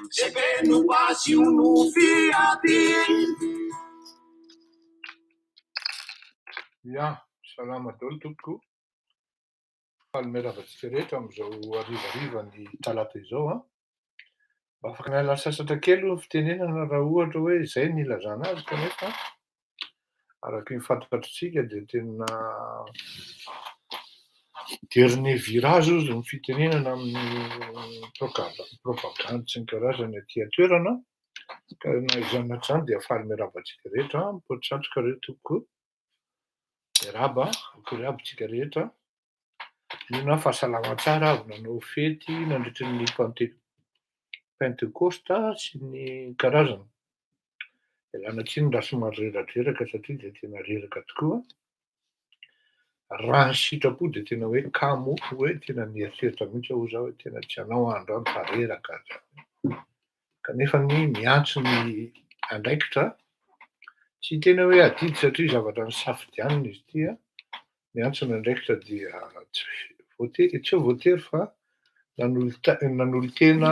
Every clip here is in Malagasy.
Sebeno pasio no fiati. Ja, salama daholo tompoko. Miaravatsika rehetra amin'izao harivarivan'ny talata izao a. Mba afaka miala sasatra kely ny fitenenana raha ohatra hoe izay no ilazana azy kanefa araka ny fantatritsika dia tena dernier virage izy ny fitenenana amin'ny propagande sy ny karazany aty an-toerana. Ka na izany na izany dia faly miaravatsika rehetra, mipoatrisatroka ireo tompoko. Miaraba, akory aby tsika rehetra. Mino fahasalama tsara avy nanao fety nandritra ny pentecosta sy ny karazany. Ialana tsiny raha somary reradreraka satria dia tena reraka tokoa. Raha ny sitrapo dia tena hoe kamo hoe tena nieritreritra mihitsy aho zao hoe tena tsy hanao androany fa reraka zany. Kanefa ny miantso ny andraikitra tsy tena hoe adidy satria zavatra nisafidianina izy ity a. Miantso ny andraikitra dia tsy ho voatery fa nanolo-tena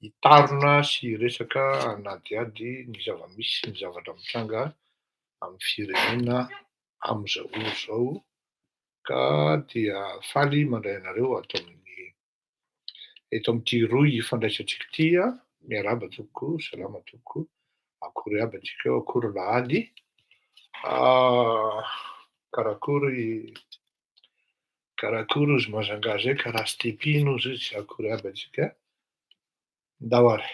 hitarona sy resaka hanadiady ny zava-misy sy ny zavatra mitranga amin'ny firenena amin'izao ora izao. Ka dia faly mandray anareo eto amin'ity roy fandraisantsika ity a. Miaraba tompoko, salama tompoko, akory aby antsika eo, akory lahaly. Karakory ozy mazanga zay karaha stepino ozy izy, akory aby antsika. Ndahoary.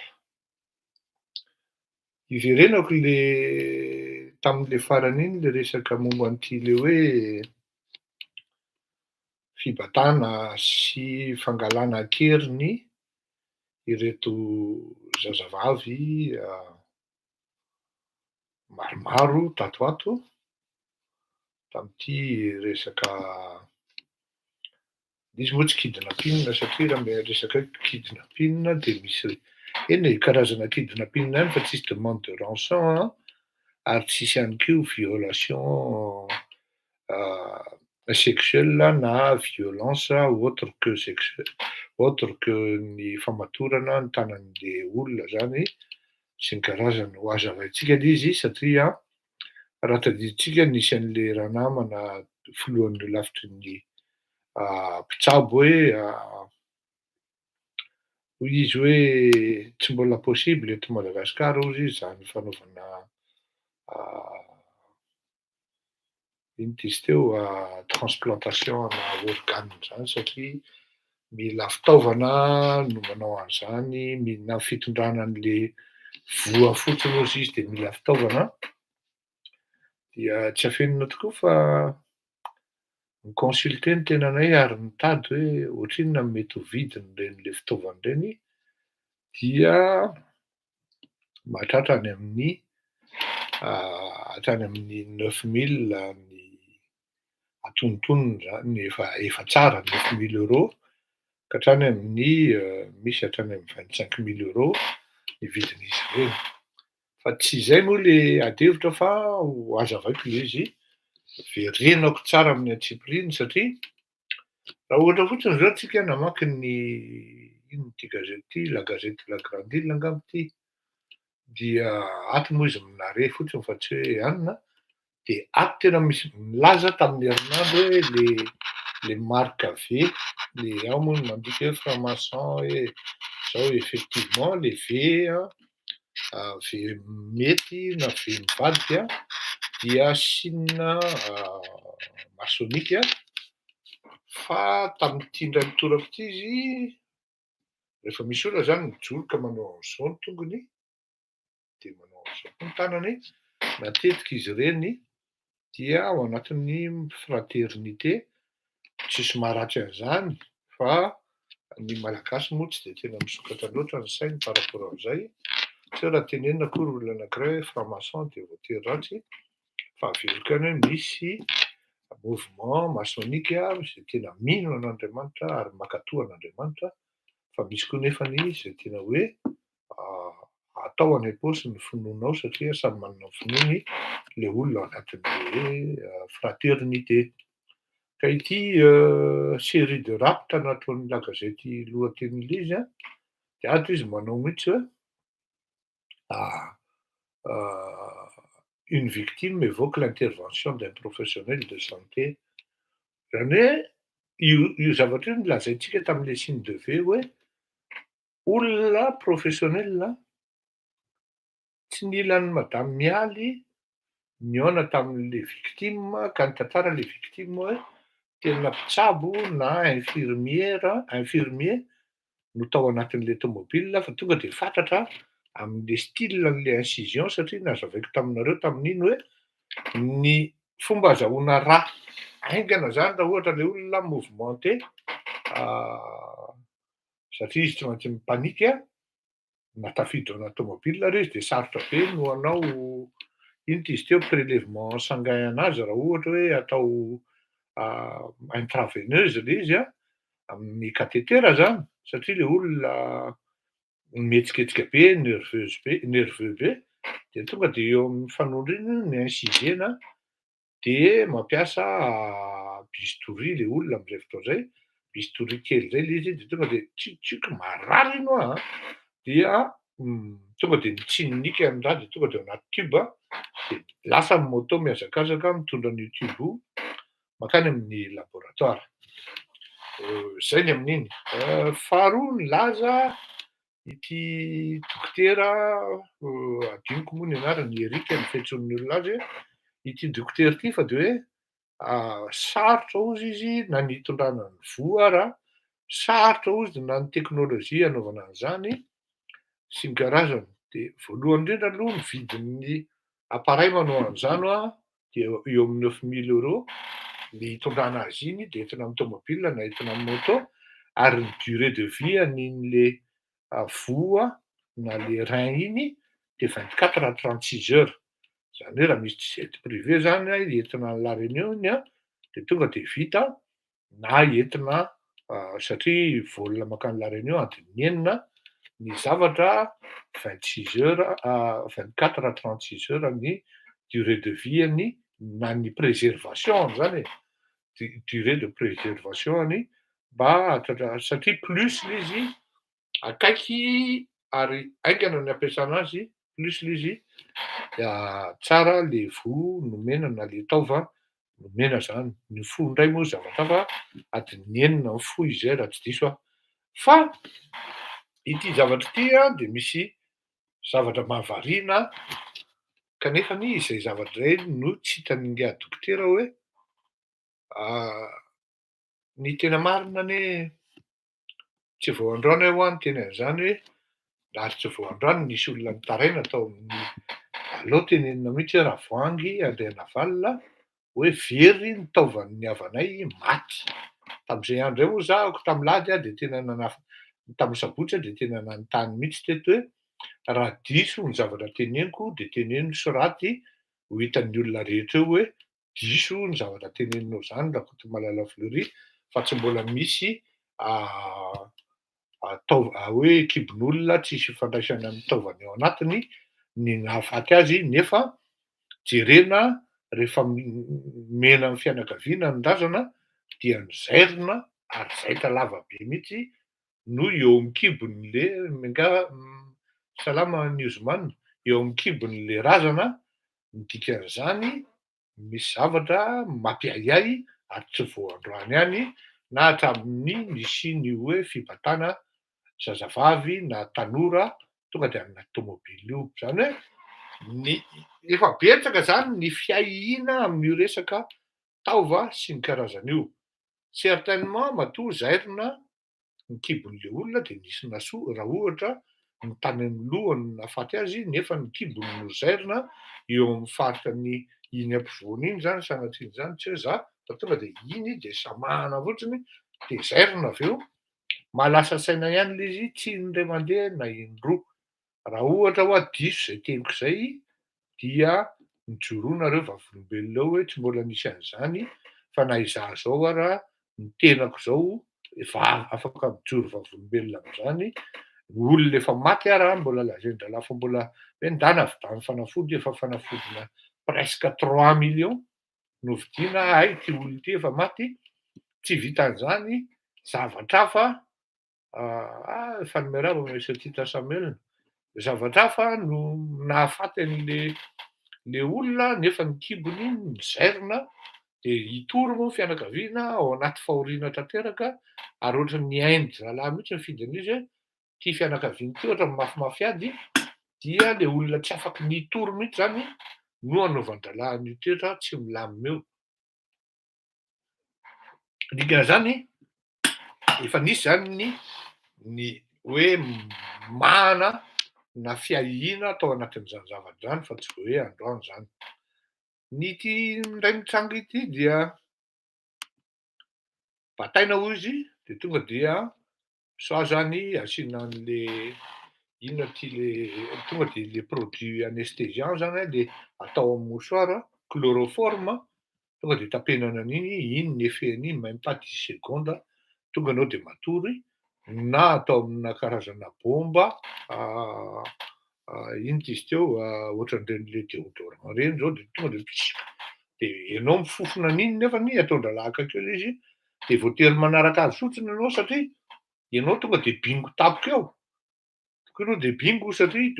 Iverenako tamin'le farany iny le resaka momba an'ity le hoe fibatana sy fangalana ankeriny ireto zazavavy maromaro tato ato tamin'ity resaka izy moa tsy kidnapping satria raha resaka kidnapping dia misy eny karazana kidnapping ihany fa tsisy demande de rançon ary tsisy ihany koa violation sexuelle na violence autre que ny famatorana ny tanan'le olona zany sy ny karazany ho hazavaintsika izy satria raha tadiditsika nisy an'le raha namana filohan'ny lafitry ny mpitsabo hoe izy hoe tsy mbola possible eto Madagasikara ozy izany fanaovana ino izy teo transplantation ana organe zany satria mila fitaovana no manao an'izany, mila fitondrana an'le voa fotsiny ozy izy dia mila fitaovana. Dia tsy afenina tokoa fa mi-consulter ny tenanay ary mitady hoe ohatrinona no mety ho vidin'ireny fitaovana ireny dia mahatratra any amin'ny 9000 ny atonontonony zany efa tsara 9000 € ka hatrany amin'ny misy hatrany amin'ny 25000 € ny vidin'izy ireny. Fa tsy izay moa le adihevitra fa ho hazavaiko le izy verenako tsara amin'ny antsipiriny satria raha ohatra fotsiny zao tsika namaky ny inona ity gazety ity, la gazette la grande ile angamba ity, dia ato moa izy minare fotsiny fa tsy hoe anona, dia ato tena misy milaza tamin'ny herinandro hoe le marque V, le ao moa no mandika hoe franc-maçon hoe zao effectivement le V V mety na V mivadika dia signe masonika fa tamin'ity indray mitoraka ity izy rehefa misy olona zany mijoro ka manao an'izao ny tongony dia manao an'izao koa ny tanany, matetika izy ireny dia ao anatin'ny fraternité. Tsisy maharatsy an'izany fa ny malagasy moa tsy dia tena misokatra loatra ny sainy par rapport an'izay. Tsy hoe raha tenenina akory olona anankiray hoe franc-maçon dia voatery ratsy fa aveliko ihany hoe misy mouvement maçonnique izay tena mino an'Andriamanitra ary mankatoa an'Andriamanitra, fa misy koa nefany izay tena hoe atao any am-paosy ny finoana ao satria samy manana ny finoany le olona ao anatin'le fraternité. Ka ity série de rapitra nataon'ny la gazety lohatenin'ilay izy De ato izy manao mihitsy hoe heu, une victime évoque l'intervention d'un professionnel de santé. Zany hoe io zavatra io nolazaintsika tam'le signe de V hoe olona professionnel tsy nilan'ny madame mialy nihaona tamin'le victime ka nitantara le victime hoe tena mpitsabo na infirmier no tao anatin'le tômôbila fa tonga de fantatra amin'le stylen'le incision satria nazavaiko taminareo tamin'iny hoe ny fomba azahoana rà aingana zany raha ohatra le olona mouvementé satria izy tsy maintsy mipanika na tafiditra ao anaty tômôbila ary izy de sarotra be no hanao ino ty izy teo prélèvement sanguin anazy raha ohatra hoe atao intraveneuse le izy amin'ny katetera zany satria le olona mihetsiketsika be, nerveux be de tonga de eo amin'ny fanondriny ny incisena de mampiasa bistouri le olona am'zay fotoana zay, bistouri kely zay le izy de tonga de tsiotsioky marary ino dia tonga de mitsininiky an-draha de tonga de ao anaty tube de lasa ny moto mihazakazaka mitondra an'io tube io mankany amin'ny laboratoire. Zay ny amin'iny. Faharoa nilaza ity dokotera adinoko moa ny anarany Eric ny fiantsoan'ny olona azy hoe ity dokotera ity fa de hoe sarotra hozy izy na ny hitondrana ny voa ara, sarotra hozy na ny teknôlôjia anaovana an'zany sy ny karazany. De voalohany indrindra aloha ny vidin'ny appareil manao an'zany de eo amin'ny 9 000 € le hitondrana azy iny de entina amin'ny tômôbila na entina amin'ny moto ary ny durée de vie an'in'le voa na le rein iny de 24 à 36 heures. Zany hoe raha misy jet privé zany entina La Réunion iny de tonga de vita na entina satria vol mankany La Réunion adiny enina ny zavatra 26 heures 24 à 36 heures ny durée de vie any na ny préservation zany durée de préservation any mba satria plus le izy akaiky ary aingana ny ampiasana azy, plus le izy tsara le voa nomena na le taova nomena zany. Ny fo indray moa zavatra fa adiny enina ny fo izy raha tsy diso fa ity zavatra ity de misy zavatra mahavariana kanefany izay zavatra zay no tsy hitan'le dokotera hoe ny tena marina anie tsy vao androany aho teny an'zany hoe ary tsy vao androany nisy olona nitaraina tao amin'ny aleo tenenina mihitsy hoe raha voangy Andriana Valona hoe very ny taovan'ny havanay maty. Tam'zay andro zay moa zahako tam'lady de tena tam'y sabotsy de tena nanontany mihitsy teto hoe raha diso ny zavatra teneniko de teneno so raty ho hitan'ny olona rehetra eo hoe diso ny zavatra teneninao zany Rakoto Malala Fleury fa tsy mbola misy hoe kibon'olona tsisy ifandraisana amin'ny taovany ao anatiny ny nahafaty azy nefa jerena rehefa mena amin'ny fianakaviana ny razana dia nizairina ary zaitra lava be mihitsy no eo amin'ny kibon'le salama Newsman eo amin'ny kibon'le razana ny dikan'izany misy zavatra mampiahiahy ary tsy vao androany ihany na hatramin'ny nisiany hoe fibatana zazavavy na tanora tonga de anaty tômôbily io. Zany hoe efa betsaka zany ny fiahiana amin'io resaka taova sy ny karazan'io. Certainement matoa zairina ny kibon'le olona de nisy nahasoa raha ohatra ny tany amin'ny lohany no nahafaty azy nefa ny kibony no zairina eo amin'ny faritra ny iny ampovoany iny zany sanatria zany tsy hoe za fa tonga de iny de samahana fotsiny de zairina aveo mahalasa saina ihany le izy tsy indray mandeha na indroa. Raha ohatra hoa diso zay teniko zay dia nijoroana reo vavolombelona ao hoe tsy mbola nisy an'izany fa na izaho zao ara ny tenako zao efa afaka mijoro vavolombelona am'zany. Olona efa maty ara mbola lazain-drahalahy fa mbola hoe ndana avidany fanafody efa fanafodina presque 3 millions no vidiana ay ty olona ity efa maty tsy vitan'zany zavatra hafa Efa nomerava Mr Tita Samuel, zavatra hafa no nahafaty an'le olona nefa ny kibony mizairina de hitory moa ny fianakaviana ao anaty fahoriana tanteraka ary ohatran'ny Inde zalahy mihitsy mifidy an'izy hoe ty fianakaviany ty ohatran'ny mafimafy ady dia le olona tsy afaky nitory mihitsy zany no anaovan-dralahy an'io toetra tsy milamina eo. Dikan'izany efa nisy zany ny hoe mahana na fiahiana tao anatin'izany zavatra zany fa tsy hoe androany zany. Ny ity indray mitranga ity dia bataina hoy izy de tonga dia soit zany asiana an'le inona ty le tonga de le produit anesthésiant zany le atao amin'ny mouchoir chloroforme tonga de tapenana an'iny, iny ny effet-n'iny même pas 10 secondes tonga anao de matory na atao amina karazana bomba ino ty izy teo ohatran'ireny le déodorant reny zao de tonga de ianao mifofona an'iny nefany ataon-dralahy akaiky eo le izy de voatery manaraka azy fotsiny ianao satria ianao tonga de bingo tampoka eo. Tonga de bingo satria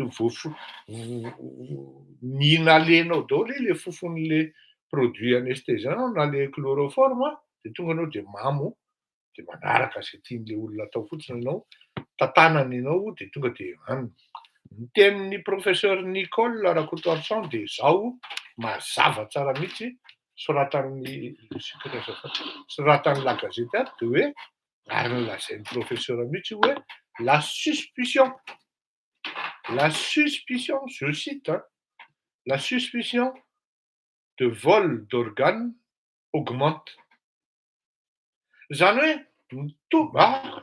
ny inalenao daholo le fofon'le produit anesthésiant na le chloroforme de tonga anao de mamo de manaraka zay tian'le olona atao fotsiny ianao, tantanany ianao de tonga de any. Ny tenin'ny professeur Nicole Rakotoarsan de zao mazava tsara mihitsy soratan'ny La Gazette de hoe ary nolazain'ny professeur mihitsy hoe la suspicion, je cite, la suspicion de vol d'organes augmente. Zany hoe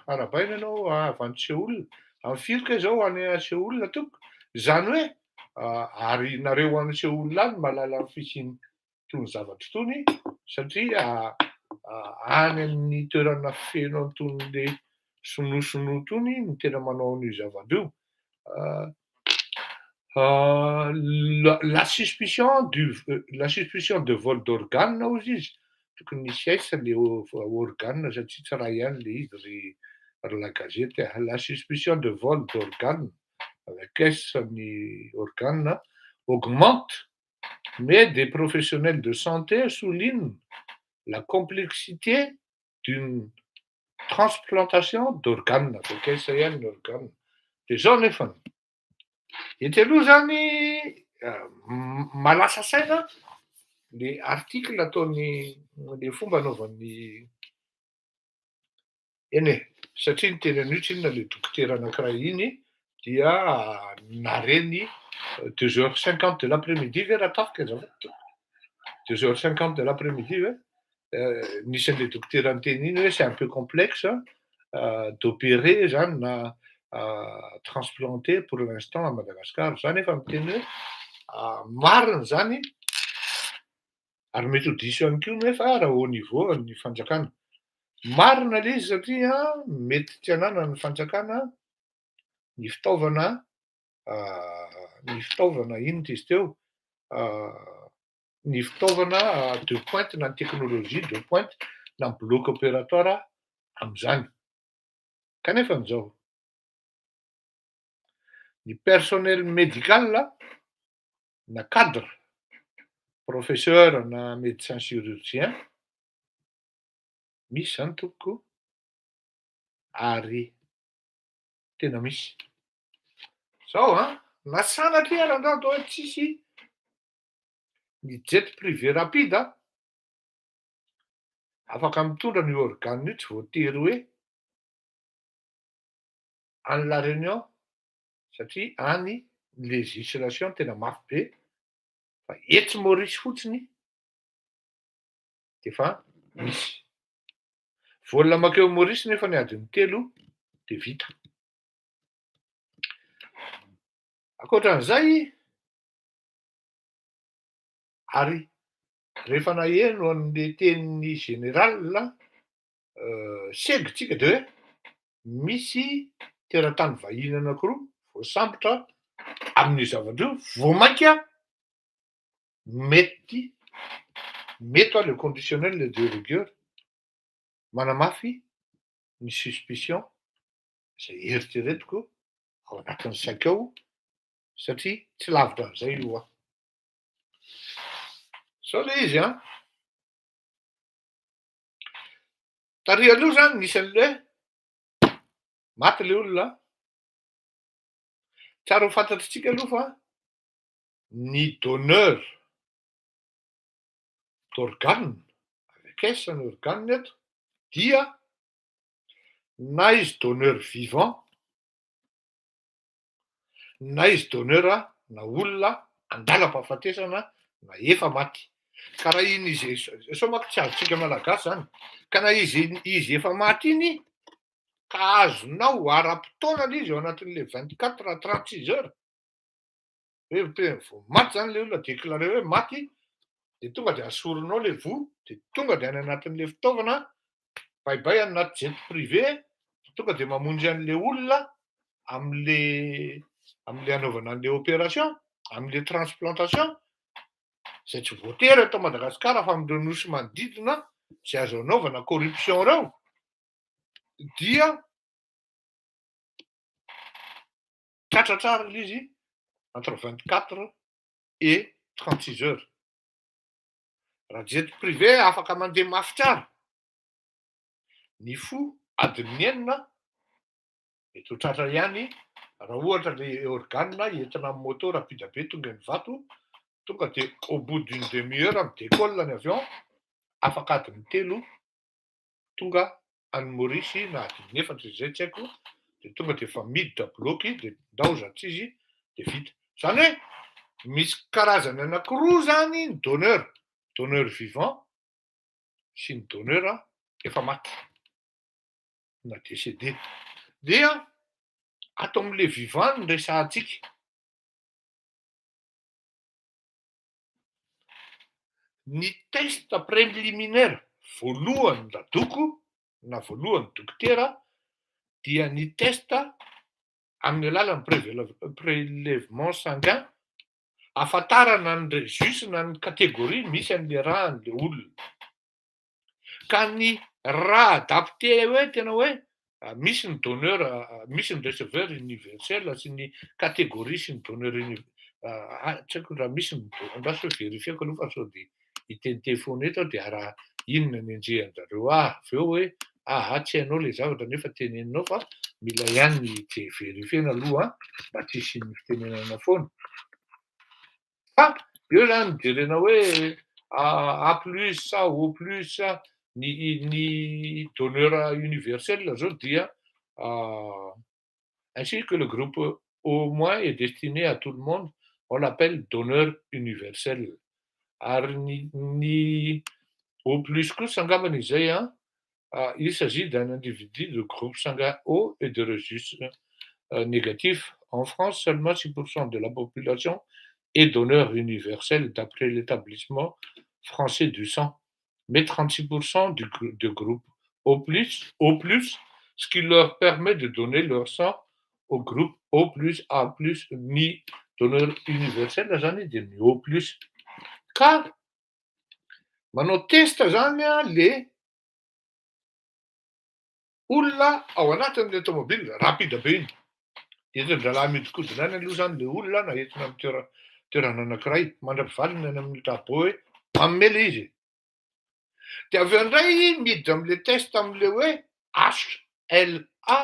arabaina ianao avy any Seoul, am'firika zao any Seoul tompoko, zany hoe ary nareo any Seoul any mahalala ny fisiany tony zavatra tony satria any amin'ny toerana feno an'tonyle sonosinoa tony no tena manao an'io zavatra io. La suspicion de vol d'organes hozy izy tokony nisy aisa le organe satria tsy raha ihany le izy ry La Gazette. La suspicion de vol d'organes avec S ny organe augmente, mais des professionnels de santé soulignent la complexité d'une transplantation d'organes avec S ihany ny organe. De zao nefany ety aloha zany malasa saina le article ataony le fomba anaovan'ny satria niteny an'io tsinona le dokotera anankiray iny dia nareny 2h50 de l'après-midi ve raha tafika azafady 2h50 de l'après-midi ve nisy an'le dokotera niteny iny hoe c'est un peu complexe d'opérer zany na transplanter pour l'instant à Madagascar zany efa miteny hoe marina zany ary mety ho diso ihany koa nefa raha au niveau ny fanjakana. Marina le izy satria mety tsy hanana ny fanjakana ny fitaovana ino ty izy teo ny fitaovana de pointe na ny teknôlôjia de pointe na ny bloc opératoire am'zany. Kanefa an'zao ny personnel médical na cadre, professeur na médecin chirurgien misy zany tompoko ary tena misy. Zao na sanatria raha andao atao hoe tsisy ny jet privé rapide afaka mitondra ny organe io tsy voatery hoe any La Réunion satria any ny législation tena mafy be fa eto Maurice fotsiny de efa misy. Vola makeo Maurice nefa ny adiny 3 de vita. Ankoatran'izay ary rehefa naheno an'le tenin'ny général segitsika de hoe misy teratany vahiny anankiroa voasambotra amin'io zavatra io voamaika mety le conditionnel de rigueur manamafy ny suspicion Zay eritreretiko ao anatin'ny saiko ao satria tsy lavitra an'izay io a. Sao le izy a, tarihy aloha zany nisy an'le maty le olona. Tsara ho fantatritsika aloha fa ny donneur d'organe, avec S ny organe eto, dia na izy donneur vivant, na izy donneur na olona andalam-pahafatesana na efa maty. Ka raha iny izy sao manko tsy azontsika malagasy zany, ka na izy efa maty iny ka azonao ara-potoana le izy ao anatin'le 24 à 36 heures hoe vao maty zany le olona déclaré hoe maty, de tonga de asorinao le vo, de tonga de any anatin'le fitaovana baibay anaty jet privé, tonga de mamonjy an'le olona am'le anaovana an'le opération, am'le transplantation, zay tsy voatery eto Madagasikara fa am'ireo nosy manodidina zay azo anaovana corruption reo, dia tratra tsara le izy entre 24 et 36 heures. Raha jet privé afaka mandeha mafy tsara, ny fo adiny 9 mety ho tratra ihany raha ohatra le organe entina amin'ny moteur rapide be tonga ny vato, tonga de au bout d'une demi-heure midécolle ny avion, afaka adiny 3 tonga any Maurice na adiny 4 zay tsy haiko, de tonga de efa miditra bloky de ndaozatsy izy de vita. Zany hoe misy karazany anankiroa zany ny donneur vivant sy ny donneur efa maty na décédé. Dia ato am'le vivant no resahantsika. Ny test préliminaire voalohany ladoko na voalohany dokotera dia ny test amin'ny alalan'ny prélèvement sanguin ahafantarana ny registre na ny catégorie misy an'le rahan'le olona. Ka ny raha adapté hoe tena hoe misy ny donneur, misy ny receveur universel sy ny catégorie sy ny donneur tsy haiko raha misy ny andraso hoe verifiako aloha fa sao de hiteniteny foana eto de raha inona ny enjehanjareo aveo hoe tsy hainao le zavatra nefa teneninao fa mila ihany verifiena aloha mba tsy hisian'ny fitenenana foana. Fa eo zany jerena hoe A plus sa O plus ny donneur universel zao dia ainsi que le groupe au moins est destiné à tout le monde, on l'appelle donneur universel. Ary ny O plus kosa angambany izay il s'agit d'un individu de groupe sanguin O et de registre négatif. En France, seulement 6% de la population est donneur universel d'après l'établissement français du sang, mais 36% de groupe O+, ce qui leur permet de donner leur sang au groupe O+, A+, ni donneur universel zany de ny O+. Ka manao test zany le olona ao anatin'le tomobile rapide be iny, entin-dralahy miodikodina any aloha zany le olona na entina amin'ny toerana anankiray mandram-pivalina any amin'ny tableau hoe manome le izy. De aveo indray miditra am'le test am'le hoe HLA,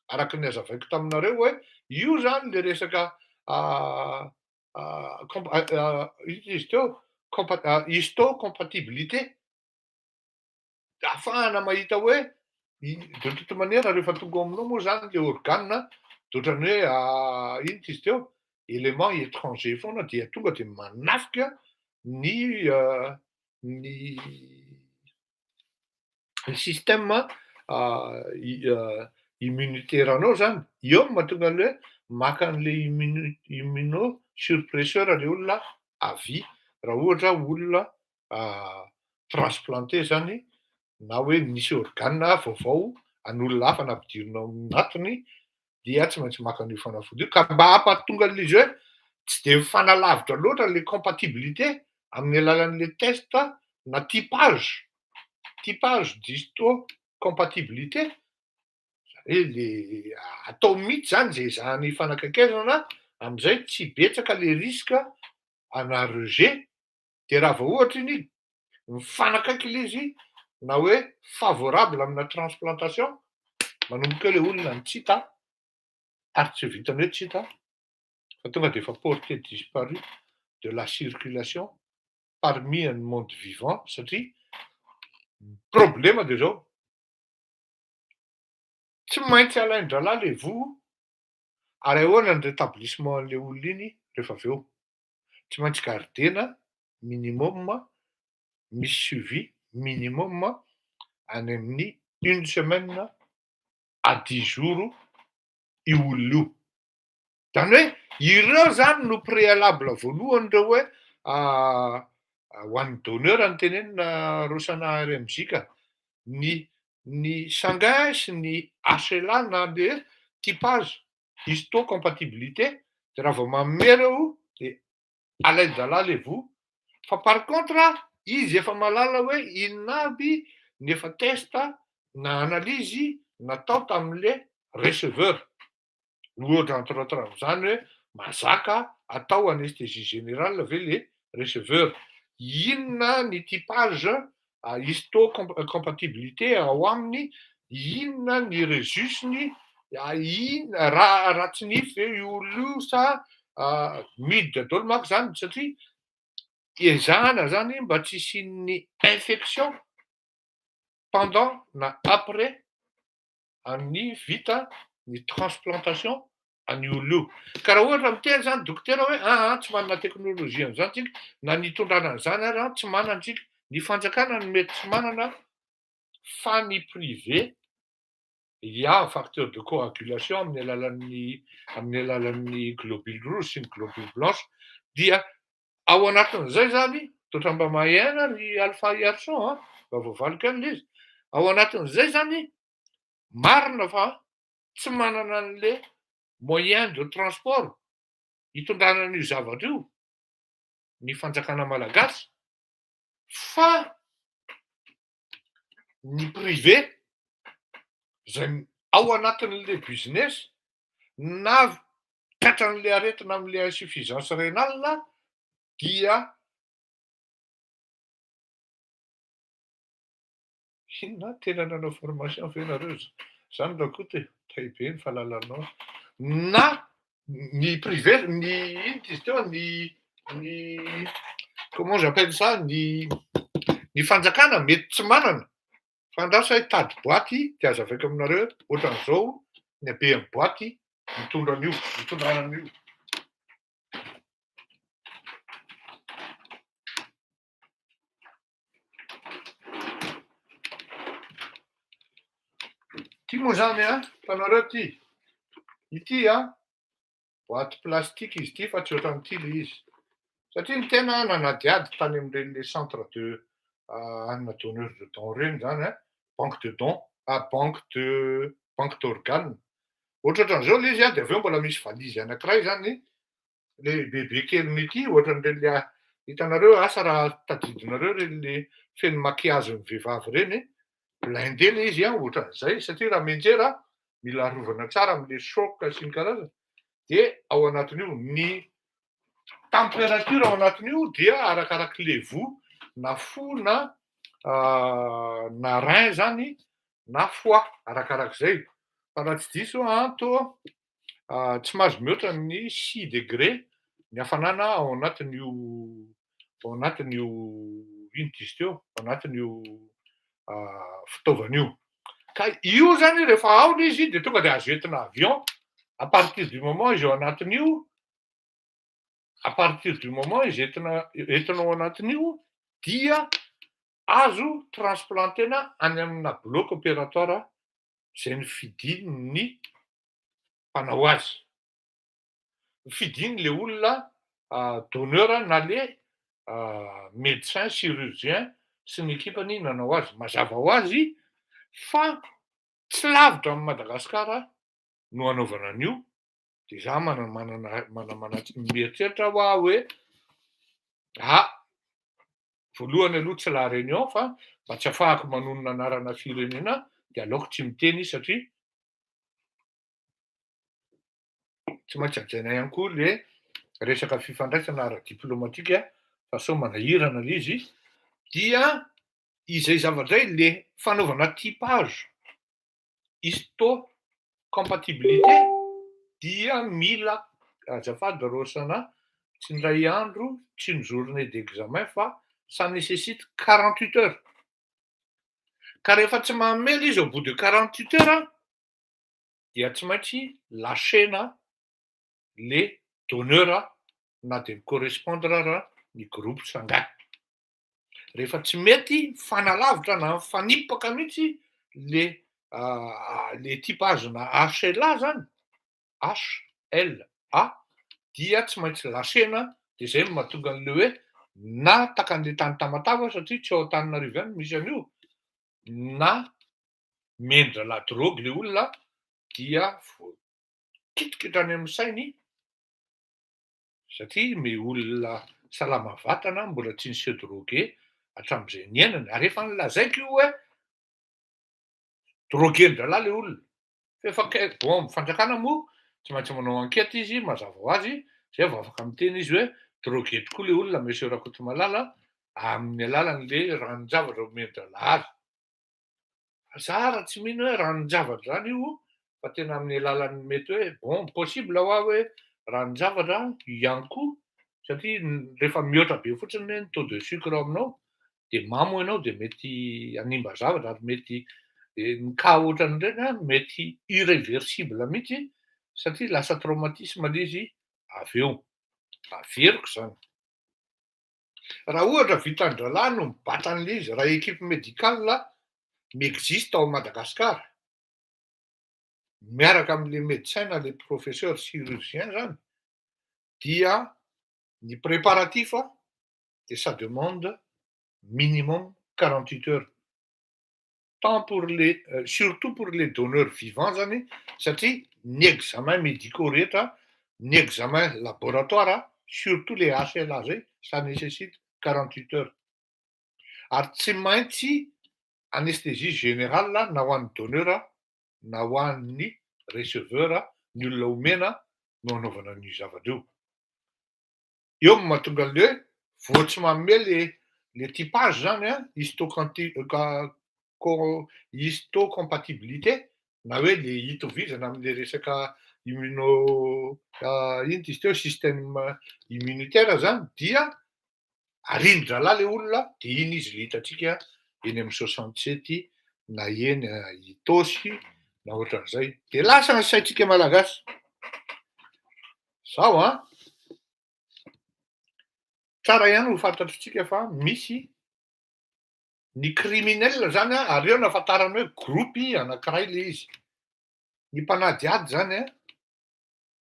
araka ny hazavaiko taminareo hoe io zany le resaka izy teo histocompatibilité. Ahafahana mahita hoe de toute manière rehefa tonga aminao moa zany le organe de ohatrany hoe ino izy teo élément étranger foana dia tonga de manafika ny système immunitaire anao zany. Eo no mahatonga an'le maka an'le immunosuppresseur le olona avy raha ohatra olona transplanté zany na hoe nisy organe vaovao an'olona hafa nampidirina ao anatiny dia tsy maintsy maka an'io fanafody io. Ka mba hampatonga an'izy hoe tsy de mifanalavitra loatra le compatibilité amin'ny alalan'le test na typage d'histocompatibilité, Le atao mihitsy zany zay zany fanakaikazana am'izay tsy betsaka le risque ana rejet, de raha vao ohatra iny mifanakaiky le izy na hoe favorable amina transplantation, manomboka eo le olona ny tsy hita ary tsy vitany hoe tsy hita fa tonga de efa porté disparu de la circulation parmi un monde vivant satria problema de zao tsy maintsy alain-dralà le vo ary ahoana ny rétablissement an'le olona iny rehefa avy eo. Tsy maintsy gardena minimum misy suivi minimum any amin'ny 1 semaine à 10 jours io olona io. Zany hoe ireo zany no préalable voalohany reo hoe ho an'ny donneur ny tenenina Rossana RMJ ka. Ny sanguin sy ny HLA na le typage histocompatibilité de raha vao manome reo de alain-dralà le vo, fa par contre izy efa mahalala hoe inona aby ny efa testa na analyzy natao tam'le receveur. Ohatra entre autres am'zany hoe mazaka atao anesthésie générale ve le receveur, inona ny typage histocompatibilité ao aminy, inona ny resusiny, ratsinify ve io olona io sa midy daholo manko zany satria ezahana zany mba tsy hisian'ny infection pendant na après amin'ny vita ny transplantation an'io olona io. Ka raha ohatra miteny zany dokotera hoe tsy manana teknôlôjia an'zany tsika na nitondrana an'zany ary tsy manana antsika, ny fanjakana no mety tsy manana fa ny privé il y a un facteur de coagulation amin'ny alalan'ny globule rouge sy ny globule blanche dia ao anatin'izay zany toetra mba mahihana ry Alpha Hirson mba voavaliko any le izy, ao anatin'izay zany marina fa tsy manana an'le moyen de transport hitondrana an'io zavatra io ny fanjakana malagasy fa ny privé zay ao anatin'le business na tratran'le aretina am'le insuffisance rénale dia inona tena nanao formation ve nareo zany raha koa te-be ny fahalalanao na ny privé ny ino izy teo ny comment j'appelle ça ny fanjakana mety tsy manana fa andraso hoe tady boaty de azavaiko aminareo ohatran'izao ny habean'ny boaty mitondra an'io mitondrana an'io. Ty moa zany hitanareo ity boaty plastique izy ty fa tsy ohatran'ity le izy satria ny tena nanadiady tany am'reny le centre de ana donneur de don reny zany banque de don banque d'organe ohatrohatran'izao le izy de aveo mbola misy valizy anankiray zany le bebe keliny ohatran'reny le hitanareo asa raha tadidinareo reny le feno maquillage-ny vehivavy reny blindé le izy ohatran'izay satria raha mienjera mila arovana tsara am'le choc sy ny karazany de ao anatin'io ny température ao anatin'io dia arakaraky le vo na fo na rein zany na foie arakarak'izay fa raha tsy diso toa tsy mahazo mihoatra ny 6 degré ny hafanana ao anatin'io ino izy teo ao anatin'io fitaovana io. Ka io zany rehefa ao le izy de tonga de azo entina avion à partir du moment izy ao anatin'io, à partir du moment izy entina ao anatin'io dia azo transplantena any amina bloc opératoire zay ny fidininy mpanao azy. Fidiny le olona donneur na le médecin chirurgien sy ny ekipany nanao azy mazava ho azy fa tsy lavitra amin'i Madagasikara no anaovana an'io de za mieritreritra hoe voalohany aloha tsy la réunion fa mba tsy ahafahako manono anarana firenena de aleoko tsy miteny satria tsy maintsy ajaina ihany koa le resaka fifandraisana ara-diplomatika fa sao manahirana le izy, dia izay zavatra zay le fanaovana typage histo-compatibilité dia mila azafady Rosana, tsy indray andro, tsy ny journée d'examen fa ça nécessite 48 heures. Ka rehefa tsy mamela izy au bout de 48 heures dia tsy maintsy lasena le donneur na de correspondre ara ny groupe sangahy. Rehefa tsy mety fanalavitra na mifanipaka mihitsy le typage na HLA zany, HLA, dia tsy maintsy lasena de zay no mahatonga an'le hoe na takan'le tany Tamatave satria tsy ao Antananarivo ihany misy an'io, na mendra la drogue le olona dia voakitikitra any amin'ny sainy satria me olona salama vatana mbola tsy nisy drogué hatramin'izay niainany. Ary efa nolazaiko io hoe drogué-ndralà le olona. Fa bon fandrakana moa tsy maintsy manao enquête izy mazava ho azy, zay vao afaka miteny izy hoe drogué tokoa le olona monsieur Rakotomalala amin'ny alalan'le ranon-javatra omena-dralahy azy. Fa za raha tsy mino hoe ranon-javatra zany io fa tena amin'ny alalan'ny mety hoe bon possible hoe ranon-javatra ihany koa satria rehefa mihoatra be fotsiny ny taux de sucre aminao de mamo ianao de mety hanimba zavatra ary mety ny cas ohatran'ireny mety irréversible mihitsy satria lasa traumatisme le izy avy eo. Averiko zany. Raha ohatra vitan-dralahy no mibata an'le izy, raha équipe médicale m'existe ao Madagasikara, miaraka amin'le médecin na le professeur chirurgien zany, dia ny préparatif de ça demande minimum 48 heures. Tant pour surtout pour les donneurs vivants zany satria ny examen médicaux rehetra, ny examen laboratoire, surtout les HLA zay, ça nécessite 48 heures. Ary tsy maintsy anesthésie générale na ho an'ny donneur na ho an'ny receveur, ny olona omena no anaovana an'io zavatra io. Eo no mahatonga an'le hoe vao tsy manome le typage zany histo-compatibilité na hoe le hitovizana amin'le resaka ino izy teo système immunitaire zany dia arindra-lahy le olona de iny izy le hitantsika eny amin'ny 67 na eny Itosy na ohatran'izay de lasa ny saintsika malagasy. Zao tsara ihany ho fantatritsika fa misy ny criminel zany ary eo nahafantarana hoe gropy anankiray le izy. Ny mpanady ady zany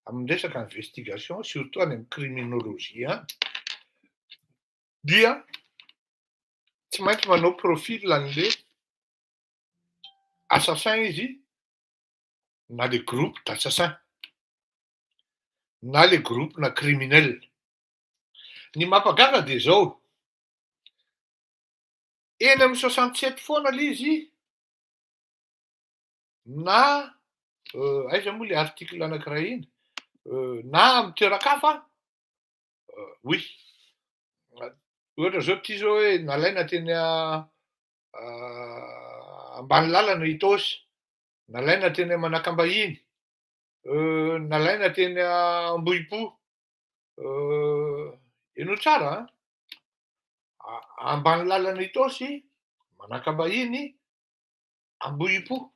amin'ny resaka investigation surtout any amin'ny criminologie any dia tsy maintsy manao profil an'le assassin izy na le groupe d'assassin na le groupe na criminel. Ny mampagaga de zao, eny amin'ny 67 foana le izy na aiza moa le article anankiray iny na amin'ny toeran-kafa, oui, ohatra zao ty zao hoe nalaina teny Ambaninlalana Itosy, nalaina teny Manakambahiny, nalaina teny Ambohipo, eno tsara Ambaninlalana Itosy, Manakambahiny, Ambohipo.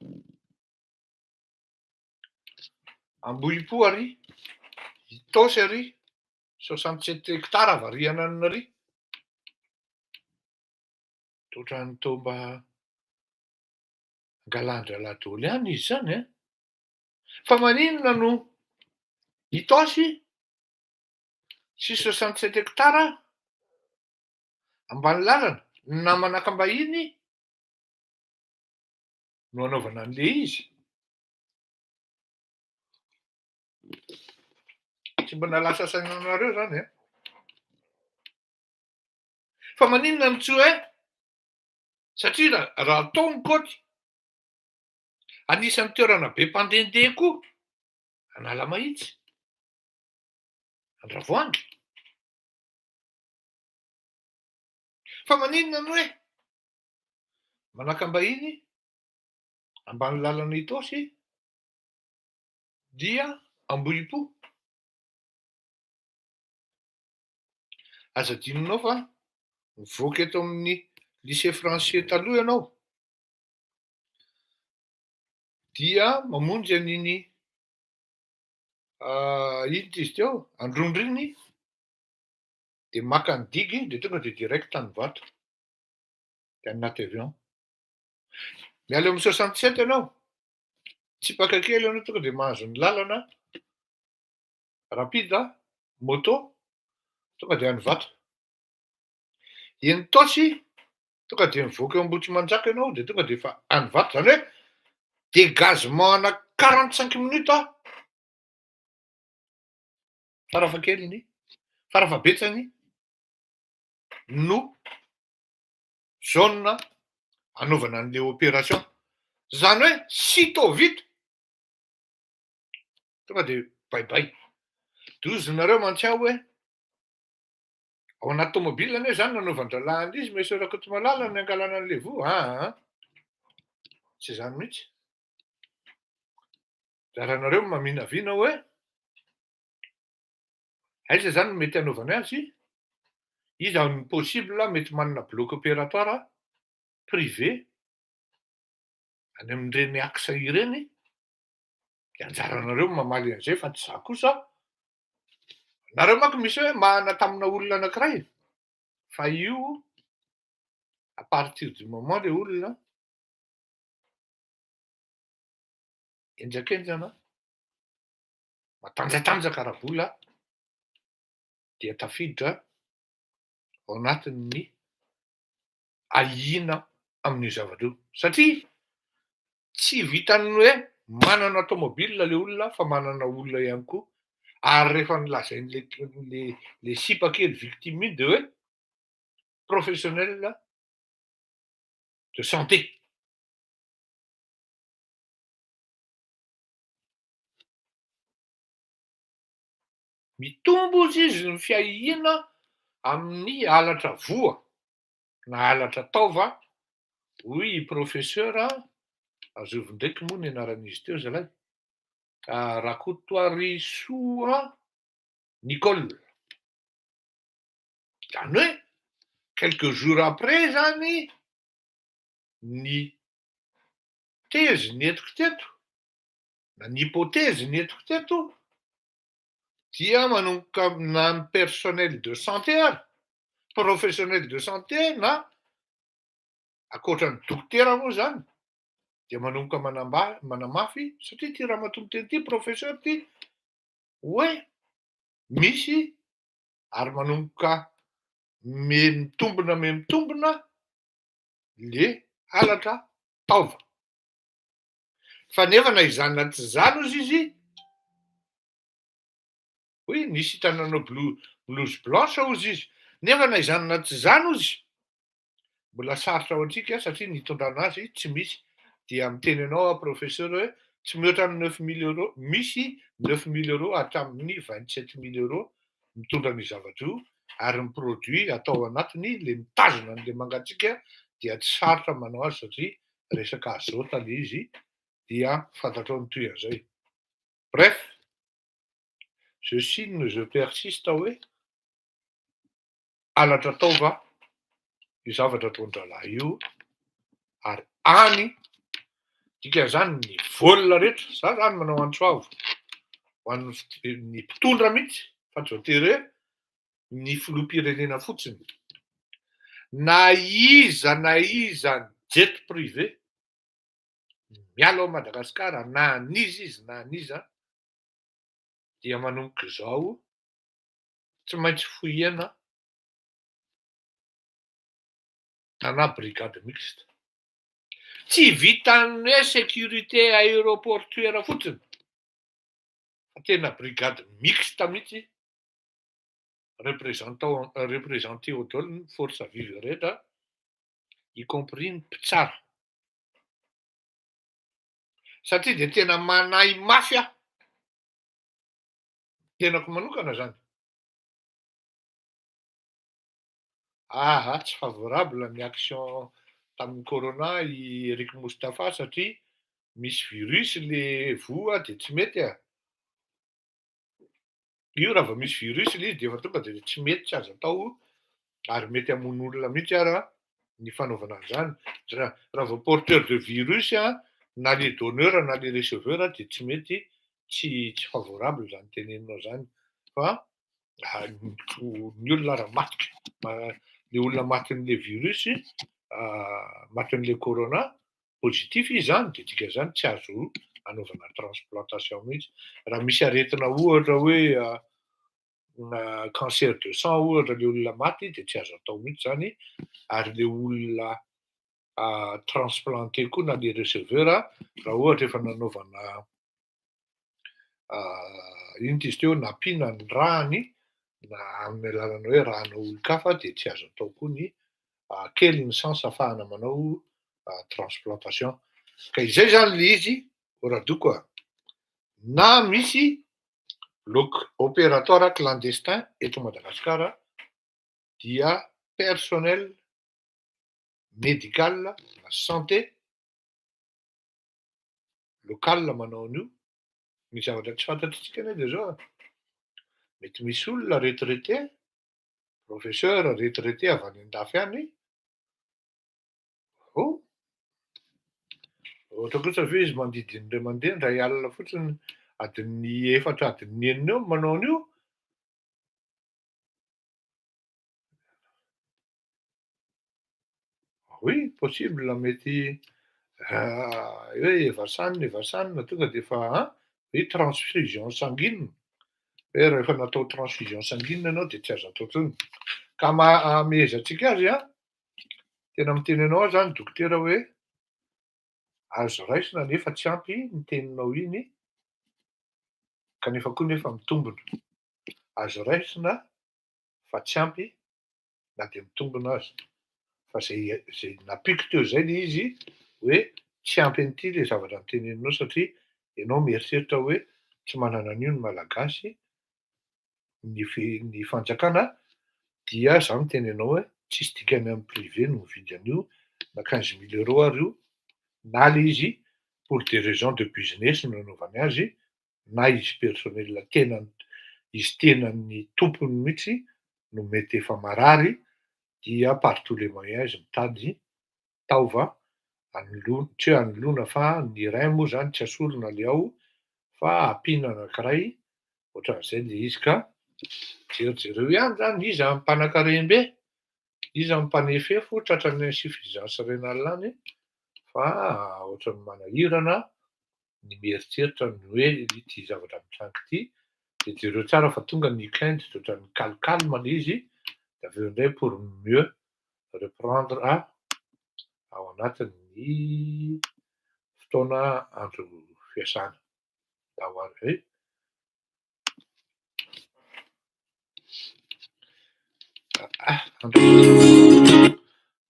Ambohipo ary Itosy ary 67 hectares variana an'ary. Ohatran'ny toa mba angalan-dralahy daholo ihany izy zany fa maninona no Itosy sy 67 hectares Ambaninlalana na Manakambahiny no anaovana an'le izy. Tsy mba nalasa sainanareo zany fa maninona no tsy hoe satria raha atao ny kaoty anisan'ny toerana be mpandehandeha koa Analamahitsy Andravoangy. Fa maninona no hoe manakambahiny ambany lalana Itaosy dia Ambohipo. Aza adinonao fa nivoaka eto amin'ny lycée français taloha ianao dia mamonjy an'iny ino ty izy teo androndriny de maka ny digy de tonga de direct Tanova de anaty avion. Miala eo amin'ny 67 ianao tsy baka kely ianao tonga de mahazo ny lalana rapide moto tonga de Anivata. Eny Taosy tonga de mivoaka eo Ambohitrimanjaka ianao de tonga de efa Anivata, zany hoe dégagement ana 45 minutes farafahakeliny farafabetsany no zone anaovana an'le opération. Zany hoe sitôt vite tonga de baibay. De ozy nareo mantsiao hoe ao anaty tômôbila anie zany nanaovandralahany izy Monsieur Rakotomalala ny angalana an'le voa. Tsy zany mihitsy. Da raha nareo maminavina hoe aiza zany no mety hanaovany azy, izy any possible mety manana bloc opératoire privé any amin'ireny AXA ireny, de anjaranareo mamaly an'izay fa tsy za kosa. Nareo manko misy hoe mahana tamina olona anankiray fa io à partir du moment le olona enjakenjana matanjatanjaka ara-bola dia tafiditra ao anatin'ny ahina amin'io zavatra io. Satria tsy vitany hoe manana tômôbila le olona fa manana olona ihany koa. Ary rehefa nilazain'le sipa kely victime iny de hoe professionnel de santé. Mitombo izy ny fiahina amin'ny halatra voa na halatra taova hoy professeur azovy ndraiky moa ny anaran'izy teo zalahy Rakotoarisoa Nicole. Zany hoe quelques jours après zany ny tezy ny entiko teto na ny hypothèse ny entiko teto dia manomboka na ny personnel de santé ary professionnel de santé na akoatran'ny dokotera moa zany de manomboka manamafy satria ty raha matombo teny ty professeur ty hoe misy ary manomboka mitombona le halatra taova. Fa nefa na izany tsy zany ozy izy hoe nisy hitananao blouse blanche ozy izy, nefa na izany tsy zany ozy mbola sarotra ao antsika satria nitondrana azy tsy misy. Dia miteny anao professeur hoe tsy mihoatra ny 9 000 €, misy 9 000 € hatramin'ny 27 000 € mitondra ny zavatra io ary ny produit atao anatiny le mitazona an'le mangatsiaka dia tsy sarotra manao azy satria resaka azote le izy dia fantatrao ny toy an'izay. Bref, je signe, je persiste hoe halatra taova io zavatra ataon-dralahy io ary any dikan'izany ny volona rehetra. Za zany manao antsoavo ho an'ny mpitondra mihitsy fa tsy voatery hoe ny filoham-pirenena fotsiny. Na iza ny jet privé miala ao Madagasikara na aniza izy na aniza dia manomboka izao tsy maintsy fohena na brigade mixte. Tsy vitan'ny hoe sécurité aéroportuaire fotsiny fa tena brigade mixte mihitsy représenté ao daholo ny force vive rehetra y compris ny mpitsara. Satria de tena manahy mafy tenako manokana zany. Tsy favorable ny action tamin'ny corona i Eric Moustapha satria misy virus le voa de tsy mety a. Io raha vao misy virus le izy de efa tonga de tsy mety, tsy azo atao ary mety hamono olona mihitsy ara ny fanaovana an'zany. Raha vao porteur de virus na le donneur na le receveur de tsy mety, tsy favorable zany teneninao zany fa ny olona raha maty, le olona matin'le virus, matin'le corona, positif izy zany de dika zany tsy azo anaovana transplantation mihitsy. Raha misy aretina ohatra hoe cancer de sang ohatra le olona maty de tsy azo atao mihitsy zany, ary le olona transplanté koa na le receveur raha ohatra efa nanaovana inona izy teo nampiana ny rahany na amin'ny alalana hoe rahana olon-kafa de tsy azo atao koa ny kely ny chance ahafahana manao transplantation. Ka izay zany le izy Oradoiko na misy opératoire clandestin eto Madagasikara dia personnel médical na santé local manao an'io. Misy zavatra tsy fantatritsika anie de zao mety misy olona retraité, professeur retraité avy any andafy any, ohatra kosa ve izy mandidiny ray aman-dreny ray alina fotsiny adiny 4 adiny 9 eo manao an'io. Oui, possible mety hoe evasanina tonga de efa hoe transfusion sanguine, hoe rehefa natao transfusion sanguine anao de tsy azo atao intsony. Ka hamezatsika azy tena miteny anao aho zany dokotera hoe azo raisina nefa tsy ampy ny teninao iny, kanefa koa nefa mitombona. Azo raisina fa tsy ampy na de mitombona aza. Fa zay nampiko teo zay le izy hoe tsy ampy an'ity le zavatra noteneninao satria ianao mieritreritra hoe tsy manana an'io ny malagasy, ny fanjakana dia za miteny anao hoe tsisy dikany amin'ny privé no mividy an'io na 15 000 € ary io, na le izy pour des raisons de business no nanaovany azy, na izy personnel izy tenany tompony mihitsy no mety efa marary dia par tous les moyens izy mitady taova tsy hoe hanoloana fa ny rein moa zany tsy asorina le ao fa ampiana anankiray ohatran'izay le izy ka jerijereo ihany zany iza am'mpanan-karem-be, iza am'mpanefoefo tratran'ny insuffisance rénale any fa ohatran'ny manahirana ny mieritreritra ny hoe ity zavatra mitrango ity, de jereo tsara fa tonga ny weekend de ohatran'ny calcalme le izy de aveo indray pour mieux reprendre ao anatin'ny fotoana andro fiasana.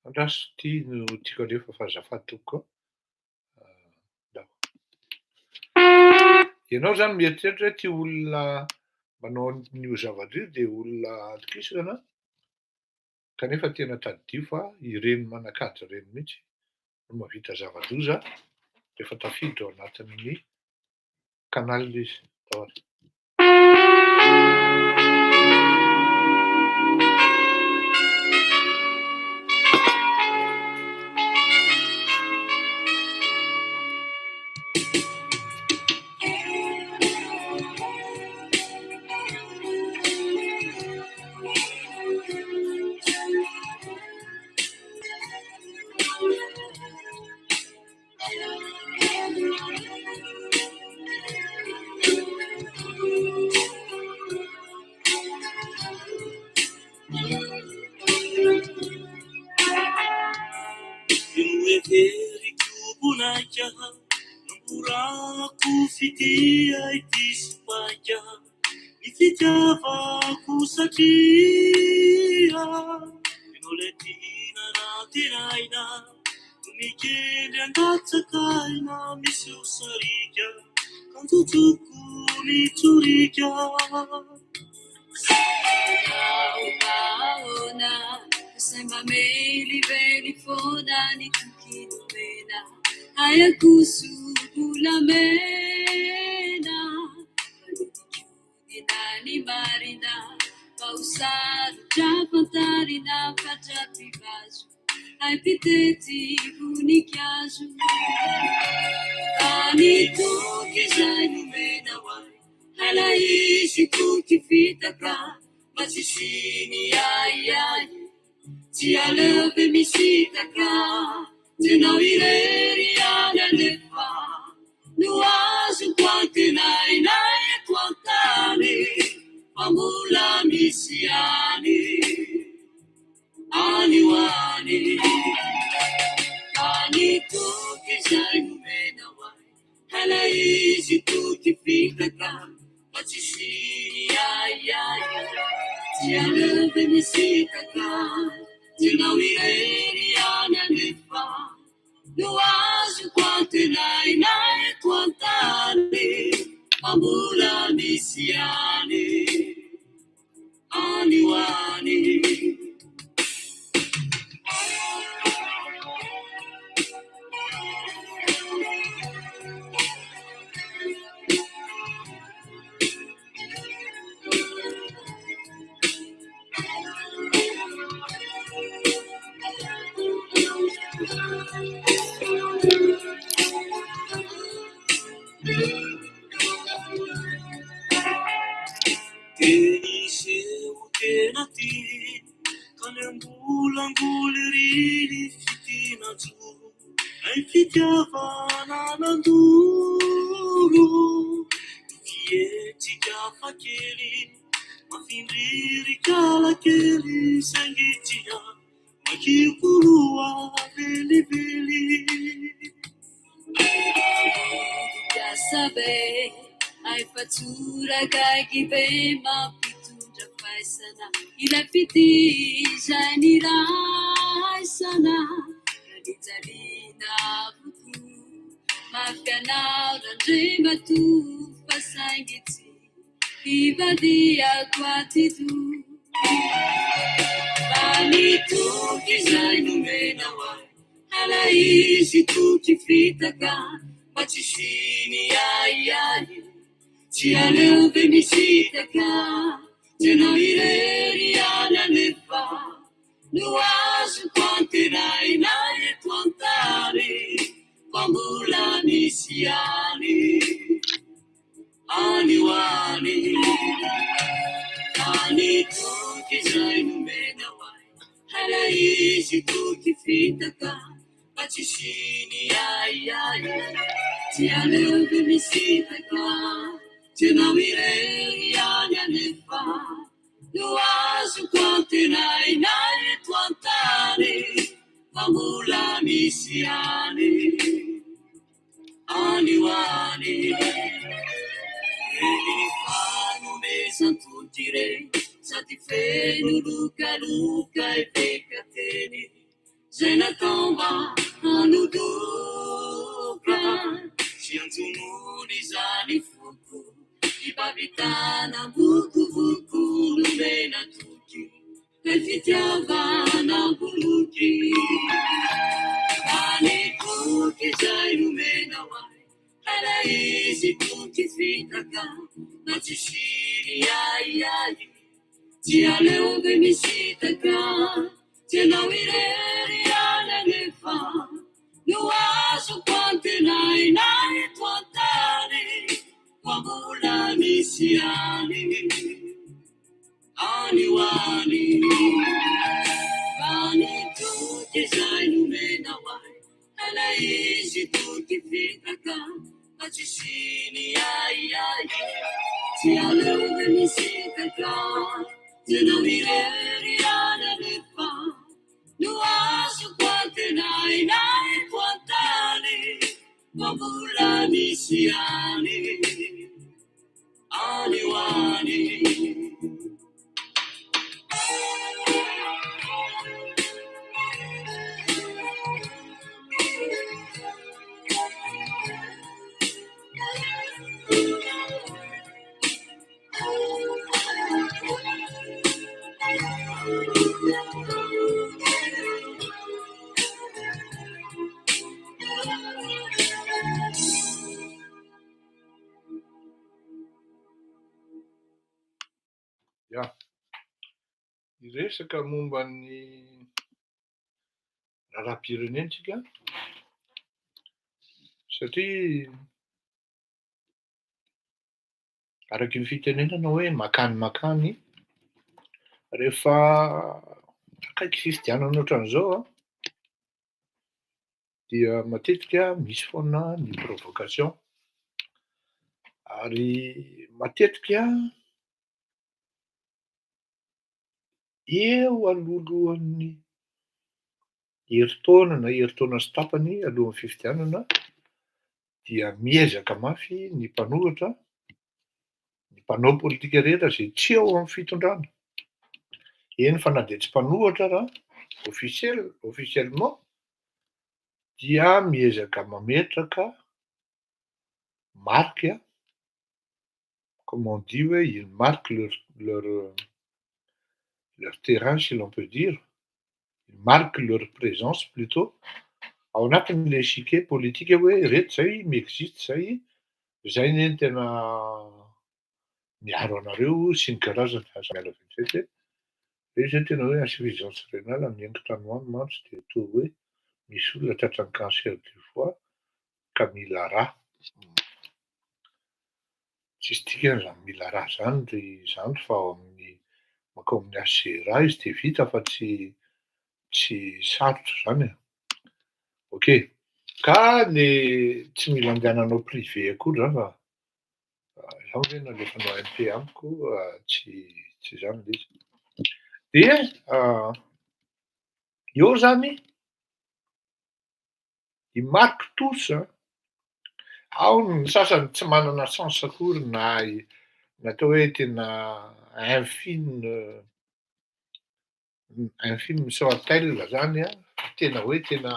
Andraso ty no tiako alefa fa azafady tompoko koa. Ianao zany mieritreritra hoe ty olona manao an'io zavatra io de olona atokisana kanefa tena tadidio fa ireny manan-kaja ireny mihitsy no mahavita zava-doza rehefa tafiditra ao anatin'ny canal izy. Mameliveli fonani tukinomena ayakusubulamena Inani marina pausado japantarina pachapivajo ai piteti bunikiajo ani tuki zainu menawai halaishi tuki fitaka masishini ai Tia leve misitaka Tena ireri ana nefa Nuazu kwante nai kwantani Pamula misiani Aniwani Ani tuki zainu menawai Halaizi tuki fitaka Machishini ai Tia leve misitaka Tena ireri ana nefa Nuazu kwante nai kwantani Pamula misiani Aniwani Tenati Kanembulanguliri fitinatu Ai fitiavana nanduru Kieti kafakeli Mafindiri kalakeli sangitia Makikulua beli Ya sabe Ai fatura gagi be mapitunda paisana ila piti janira sana kadizalina buku mafana randema tu pasangiti ibadia kwatitu bali tu kizainu menawa halaishi tu kifitaka Machishini ai Tia leve misitaka Tena ireri ana nefa Nuazu kwante nai kwantani Pamula misiani Aniwani Ani tuki zainu menawai Halaizi tuki fitaka Machishini ai Tia leve misitaka Tena ireri ana nefa Nuazu kwante nai kwantani Pamula misiani Aniwani Elifano mesantutire Satifeno luca e pecateni Zena tomba anuduka Sianzumuni zani fuku Ibabitana buku lumena tuki Petitiavana buluki Ani tuki zainu menawai Halaizi tuki fitaka Nachishiri ai Tia leve misitaka Tena ireri ana nefa Nuazu kwante nai kwantani Pamula misiani Aniwani Bani tuki zainu menawai Halaizi tuki fitaka Machishini ai Tia leve misitaka Tena ireri ana nefa Nuazu kwante nai kwantani Pamula misiani Aniwani Ia, hiresaka momba ny raharaham-pirenentsika satria araky ny fitenenana hoe makany rehefa akaiky fifidianana ohatran'izao dia matetika misy foana ny provocation ary matetika eo alohalohan'ny heritaona na heritaona sy tapany alohan'ny fifidianana dia miezaka mafy ny mpanohitra, ny mpanao politika rehetra zay tsy ao amin'ny fitondrana. Eny fa na de tsy mpanohitra raha officiellement dia miezaka mametraka marque, comme on dit hoe ils marquent leur terrain si l'on peut dire, ils marquent leur présence plutôt ao anatin'le échiquier politika hoe reto zay miexiste zay ny tena miaro anareo sy ny karazany miala vetivety hoe zay tena hoe insuffisance rénale amin'ny haingon-tranohany mantsy de toa hoe misy olona tratran'ny cancer du foie ka mila rà. Tsisy dikan'izany mila rà zany ry zany fa ao amin'ny mankao amin'ny HCR izy de vita fa tsy sarotra zany e. Ok, ka le tsy mila andehananao privé akory zany fa zaho ve nalefanao AMP amiko tsy zany le izy. De eo zany i marque tous ao ny sasany tsy manana sens akory na atao hoe tena infime soit-elle zany tena hoe tena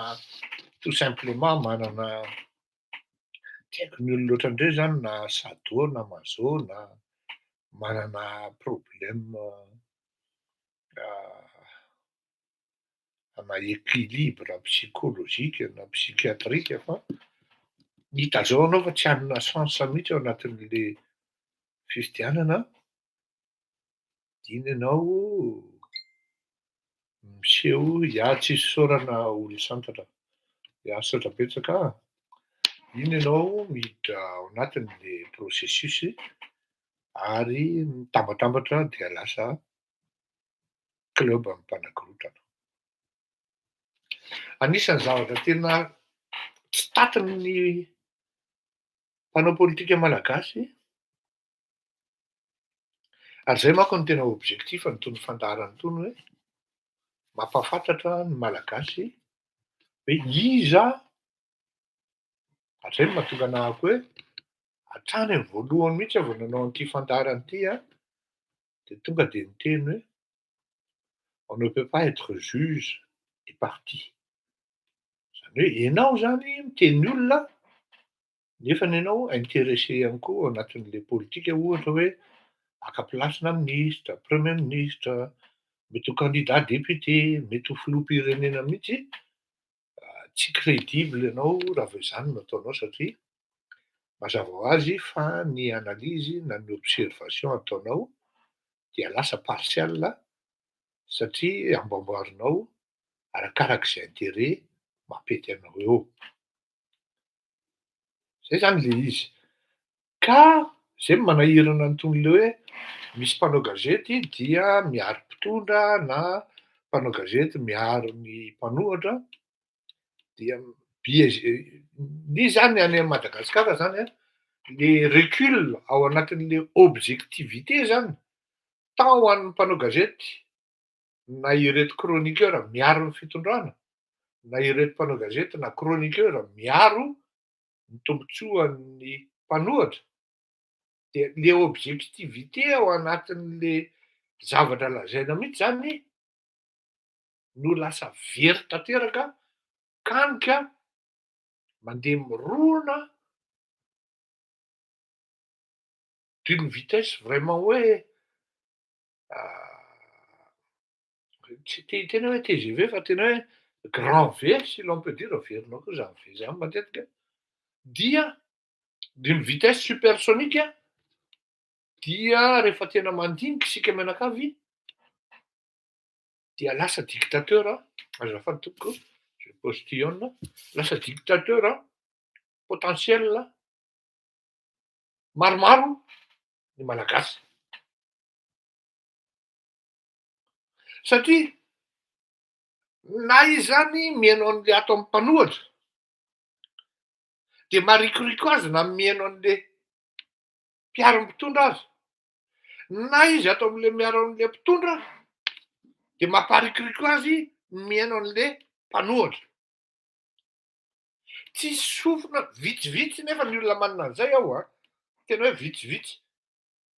tout simplement manana tsy haiko ny olona ohatran'ireo zany na sado na mazo na manana problème ana équilibre psychologique na psychiatrique fa hita zao anao fa tsy hanana sens mihitsy ao anatin'le fifidianana, iny ianao miseho ia tsisy saorana olo santatra, ia saotra betsaka iny ianao miditra ao anatin'le processus ary mitambatambatra dia lasa club amin'ny mpanakorontana. Anisan'ny zavatra tena tsy tatin'ny mpanao politika malagasy ary zay manko no tena objectif n'itony fandaharana itony hoe mampahafantatra ny malagasy hoe iza ary zay no mahatonga anahako hoe hatrany amin'ny voalohany mihitsy vao nanao an'ity fandaharana ity de tonga de niteny hoe on ne peut pas être juge et parti. Zany hoe ianao zany miteny olona nefa ianao intéressé ihany koa ao anatin'le politika ohatra hoe haka plasina ministra, premier ministra, mety ho candidat député, mety ho filoham-pirenena mihitsy, tsy crédible ianao raha vao izany no ataonao satria mazava ho azy fa ny analyse na ny observation ataonao dia lasa partial satria amboamboarinao arakarak'izay intérêt mampety anao eo. Zay zany le izy. Ka zay no manahirana an'itony le hoe misy mpanao gazety dia miaro mpitondra na mpanao gazety miaro ny mpanohitra dia ny zany any Madagasikara zany le recul ao anatin'le objectivité zany tant ho an'ny mpanao gazety na ireto chroniqueur miaro ny fitondrana na ireto mpanao gazety na chroniqueur miaro ny tombotsoan'ny mpanohitra de le objectivité ao anatin'le zavatra lazaina mihitsy zany no lasa very tanteraka kanika mandeha mirona d'une vitesse vraiment hoe tsy tena hoe TGV fa tena hoe grand V si l'on peut dire averinao koa zany V zany matetika dia d'une vitesse supersonique dia rehefa tena mandinika isika mianakavy dia lasa dictateur azafady tompoko, je postillonne, lasa dictateur potentiel maromaro ny malagasy. Satria na izy zany mihaino an'le ato amin'ny mpanohatra de marikoriko azy na mihaino an'le mpiaro-mitondra azy, na izy ato amin'le miaro an'le mpitondra de mamparikoriko azy mihaino an'le mpanohatra. Tsy sofina vitsivitsy nefa ny olona manana an'izay ao tena hoe vitsivitsy,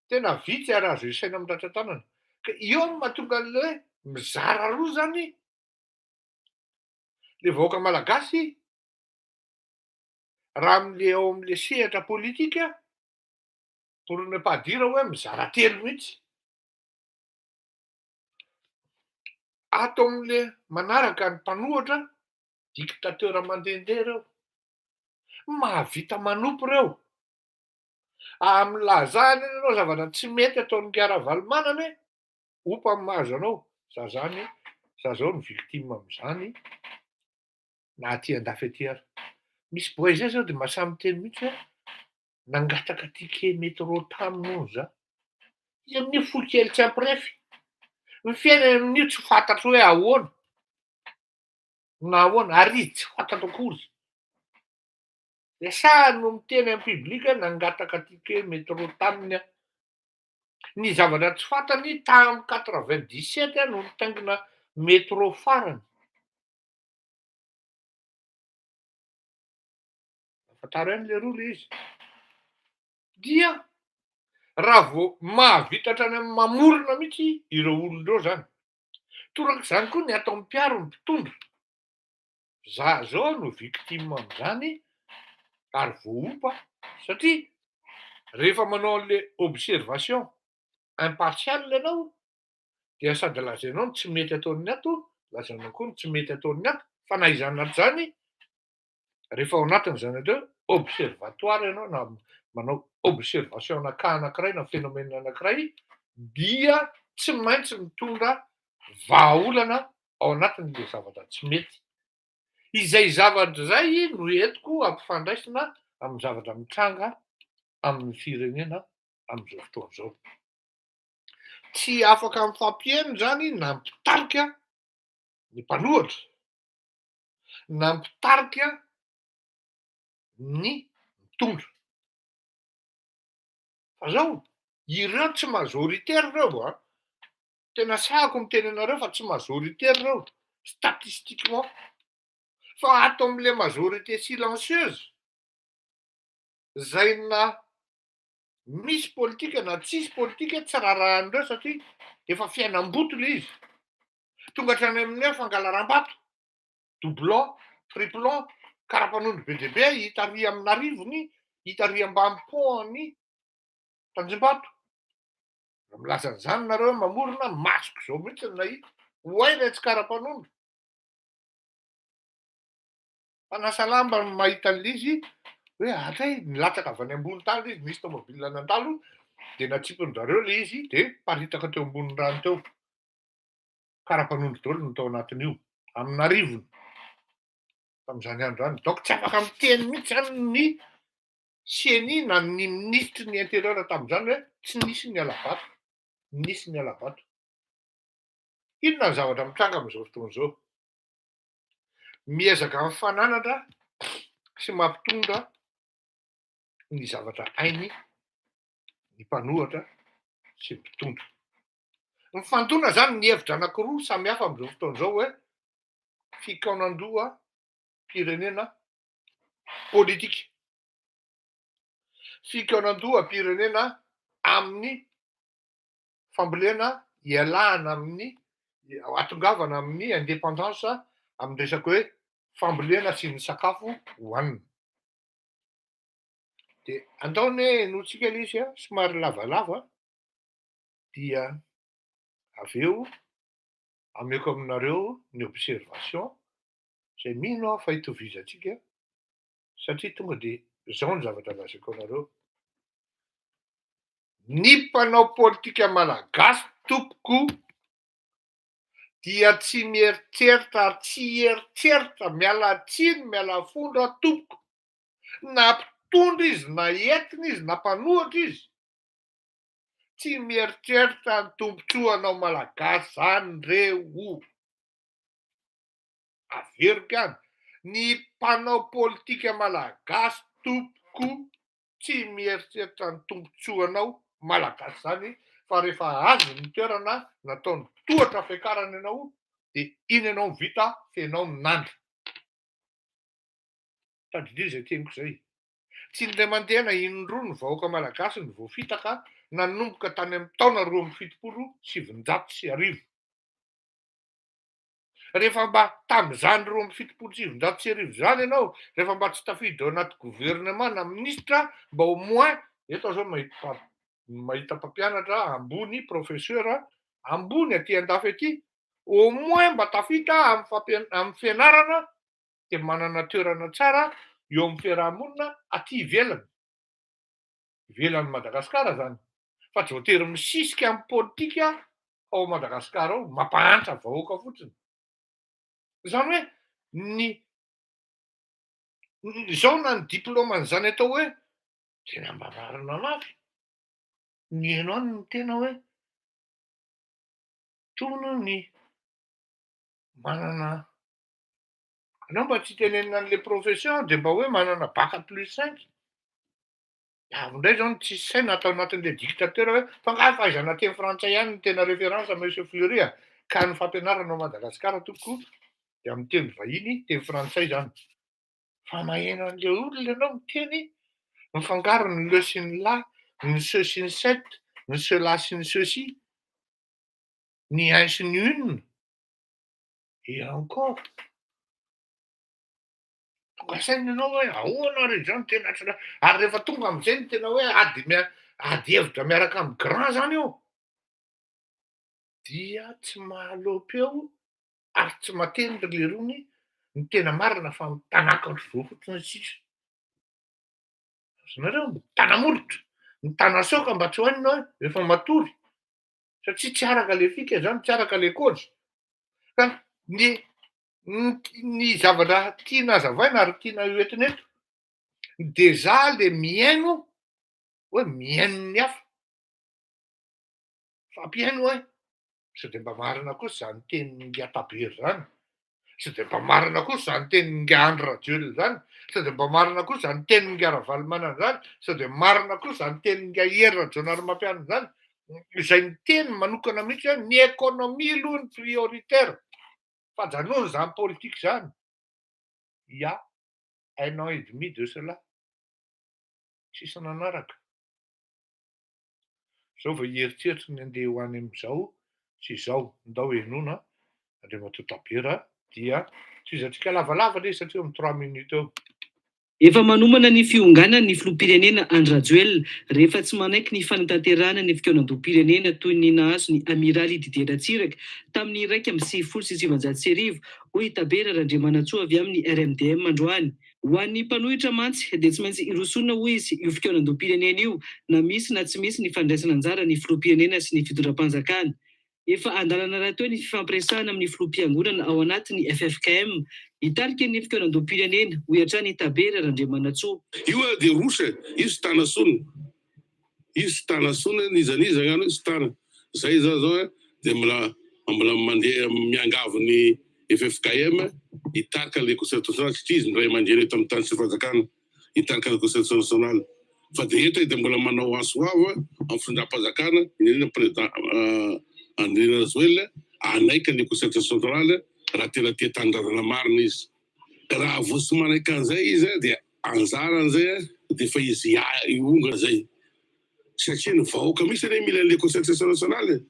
tena vitsy ary azo isaina amin'ny rantsan-tanana. Ka io no mahatonga an'le hoe mizara roa zany le vahoaka malagasy raha am'le ao am'le sehatra politika, pour ne pas dire hoe mizara telo mihitsy. Ato am'le manaraka ny mpanohatra, dictateur mandehandeha reo, mahavita manompo reo. Amilazahany ianao zavatra tsy mety ataon'ny Kiara-Valomanana hoe ompa ny mahazo anao, za zao ny victime am'izany na aty andafy aty ary. Misy boay zay zao de mahasahy miteny mihitsy hoe nangataka ticket métro taminy hono za. Izy amin'io fohy kely tsy ampirefy, ny fiainany amin'io tsy fantatro hoe ahoana na ahoana, ary izy tsy fantatro akory. De sa no miteny amin'ny publika hoe nangataka ticket métro taminy aho. Ny zavatra tsy fantany tamin'ny 97 no nitaingina métro farany. Fantaro ihany le roa le izy. Dia raha vao mahavita hatrany amin'ny mamorona mihitsy ireo olon-dreo zany. Torak'izany koa ny ato amin'ny mpiaro ny mpitondra. Za zao no victime am'izany ary voaompa satria rehefa manao an'le observation impartial ianao dia sady lazainao ny tsy mety ataon'ny ato, lazainao koa ny tsy mety ataon'ny ato, fa na izany ato zany rehefa ao anatin'izany hoe observatoire ianao na manao observation an'aka anankiray na phénomène anankiray dia tsy maintsy mitondra vahaolana ao anatin'le zavatra tsy mety. Izay zavatra zay no entiko ampifandraisina amin'ny zavatra mitranga amin'ny firenena amin'izao fotoana izao. Tsy afaka mifampihaino zany na mpitarika ny mpanohatra na mpitarika ny mpitondra. Fa zao ireo tsy majoritaire reo tena sahako miteny anareo fa tsy majoritaire reo statistiquement, fa ato am'le majorité silencieuse zay na misy politika na tsisy politika tsy rarahan'ireo satria efa fiainam-boto le izy. Tonga hatrany amin'ny hoe fangalaram-bato, doublon, triplon, karapanondro be dia be hita arỳ amin'Arivony, hita arỳ ambany pont-ny Tanjombato. Milaza an'izany nareo mamorona masoko zao mihitsy no nahita. Hoay ilay tsy karapanondro. Fa nasa lamba ny mahita an'le izy hoe hatray nilatsaka avy any ambony tany le izy, nisy tômôbilina nandalo de natsipon'zareo le izy de paritaka teo ambony rano teo. Karapanondro daholo no tao anatin'io amin'Arivony tam'izany andro zany. Donc tsy afaka miteny mihitsy zany ny CNI na ny ministre ny intérieur tam'izany hoe tsy nisy ny alabato, nisy ny alabato. Inona ny zavatra mitranga am'izao fotoana izao? Miezaka mifananatra sy mampitondra ny zavatra hainy ny mpanohatra sy ny mpitondra. Ny fandona zany ny hevitra anankiroa samy hafa am'izao fotoana izao hoe fikaonan-doha pirenena politika. Fikaonan-doha-pirenena amin'ny fambolena ialana amin'ny hatongavana amin'ny indépendance amin'ny resaka hoe fambolena sy ny sakafo hohanina. De andaony hoe enoantsika le izy somary lavalava dia avy eo ameko aminareo ny observation zay mino aho fa hitovizantsika satria tonga de zao ny zavatra lazaiko anareo. ny mpanao politika malagasy tompoko dia tsy mieritreritra ary tsy eritreritra miala tsiny miala fondro tompoko na mpitondra izy na entina izy na mpanohatra izy tsy mieritreritra ny tombontsoanao malagasy zany reo averiko any ny mpanao politika malagasy tompoko tsy mieritreritra ny tombontsoanao malagasy zany fa rehefa azo ny toerana nataony tohatra fiakarana ianao dia iny ianao vita fenao ny nandro tadidry zay teniko zay tsy indray mandeha na indroa ny vahoaka malagasy ny voafitaka nanomboka tany amin'ny taona 2017 rehefa mba tamin'izany 2017 zany ianao rehefa mba tsy tafidy ao anaty gouvernement na ministra mba au moins eto zao mahita mpampianatra ambony professeur ambony aty andafy aty au moins mba tafita amin'ny fianarana dia manana toerana tsara eo amin'ny fiarahamonina aty ivelan'ny Madagasikara zany fa tsy voatery misisika amin'ny politika ao Madagasikara ao mampahantra vahoaka fotsiny zany hoe zao na ny diplôman'izany atao hoe tena mba marina mafy ny eno any ny tena hoe tonony manana anao mba tsy tenenina an'le profession dia mba hoe manana bac plus 5 avy indray zao ny tsisy saina atao anatin'le dictateur hoe fa ngahy fahaizana teny frantsay ihany ny tena référence monsieur Fleury ka ny fampianarana ao Madagasikara tompoko dia amin'ny teny vahiny teny frantsay zany fa maheno an'le olona ianao miteny mifangaro ny le sy ny la ny ce sy ny cette ny cela sy ny ceci ny un sy ny une et encore tonga saina ianao hoe ahoana re zany tena tsy ary rehefa tonga amin'izay ny tena hoe ady hevitra miaraka amin'ny grand zany eo dia tsy mahalopy eo ary tsy mateny le rony ny tena marina fa mitanakatra vao fotsiny sisa zareo mitanamolotra mitanasoka mba tsy hoanina hoe efa matory satria tsy araka le fika zany tsy araka le kozy ka ny zavatra tiana hazavaina ary tiana hoentina eto dia za le miaino hoe miaino ny hafa fampiaino hoe sy dia mba marina kosa zany tenin'ny Ngatabery zany sy dia mba marina kosa zany tenin'ny Ngandry Rajoelina zany sy dia mba marina kosa zany tenin'ny Ngaravalomana zany sy dia marina kosa zany tenin'ny Ngahery Rajaonarimampianina zany izay ny teny manokana mihitsy hoe ny économie aloha ny prioritaire fa janony zany politique zany il y a 1 an et demi de cela tsisy nanaraka zao vao hieritreritra ny andeha ho any amin'izao sy izao ndao henona Andriamatoa Tabera dia tsy izatsika lavalava le satria amin'ny 3 minutes eo efa manomana ny fiongana ny filoham-pirenena Andry Rajoelina rehefa tsy manaiky ny fanatanterahana ny fikaonan-doha-pirenena toy ny nahazo ny amiraly Didier Ratsiraka tamin'ny 1 hoy Tabera Randriamanantsoa avy amin'ny RMDM androany. Ho an'ny mpanohitra mantsy dia tsy maintsy irosona hoy izy io fikaonan-doha-pirenena io na misy na tsy misy ny fandraisana anjara ny filoham-pirenena sy ny fitondram-panjakana. Efa andalana rahateo ny fifampiresahana amin'ny filoham-piangonana ao anatin'ny FFKM hitarika ny fikaonan-doha-pirenena hoy hatrany Tabera Randriamanantsoa. Io dia rosa, io sy tanasona. Io sy tanasona nizaniza ngano sy tana. Zay zao dia mbola mandeha miangavo ny FFKM hitarika le conseil national satria izy ndray mandeha eto amin'ny tany sy fanjakana hitarika le conseil national. Fa dia eto dia mbola manao asoava amin'ny fitondram-panjakana indrindra président Andry Rajoelina anaika ny conseil national raha tena tia tanindrazana marina izy. Raha vao sy manaiky an'izay izy dia anjara an'izay dia fa izy ionga zay satria ny vahoaka misy ane mila le conseil national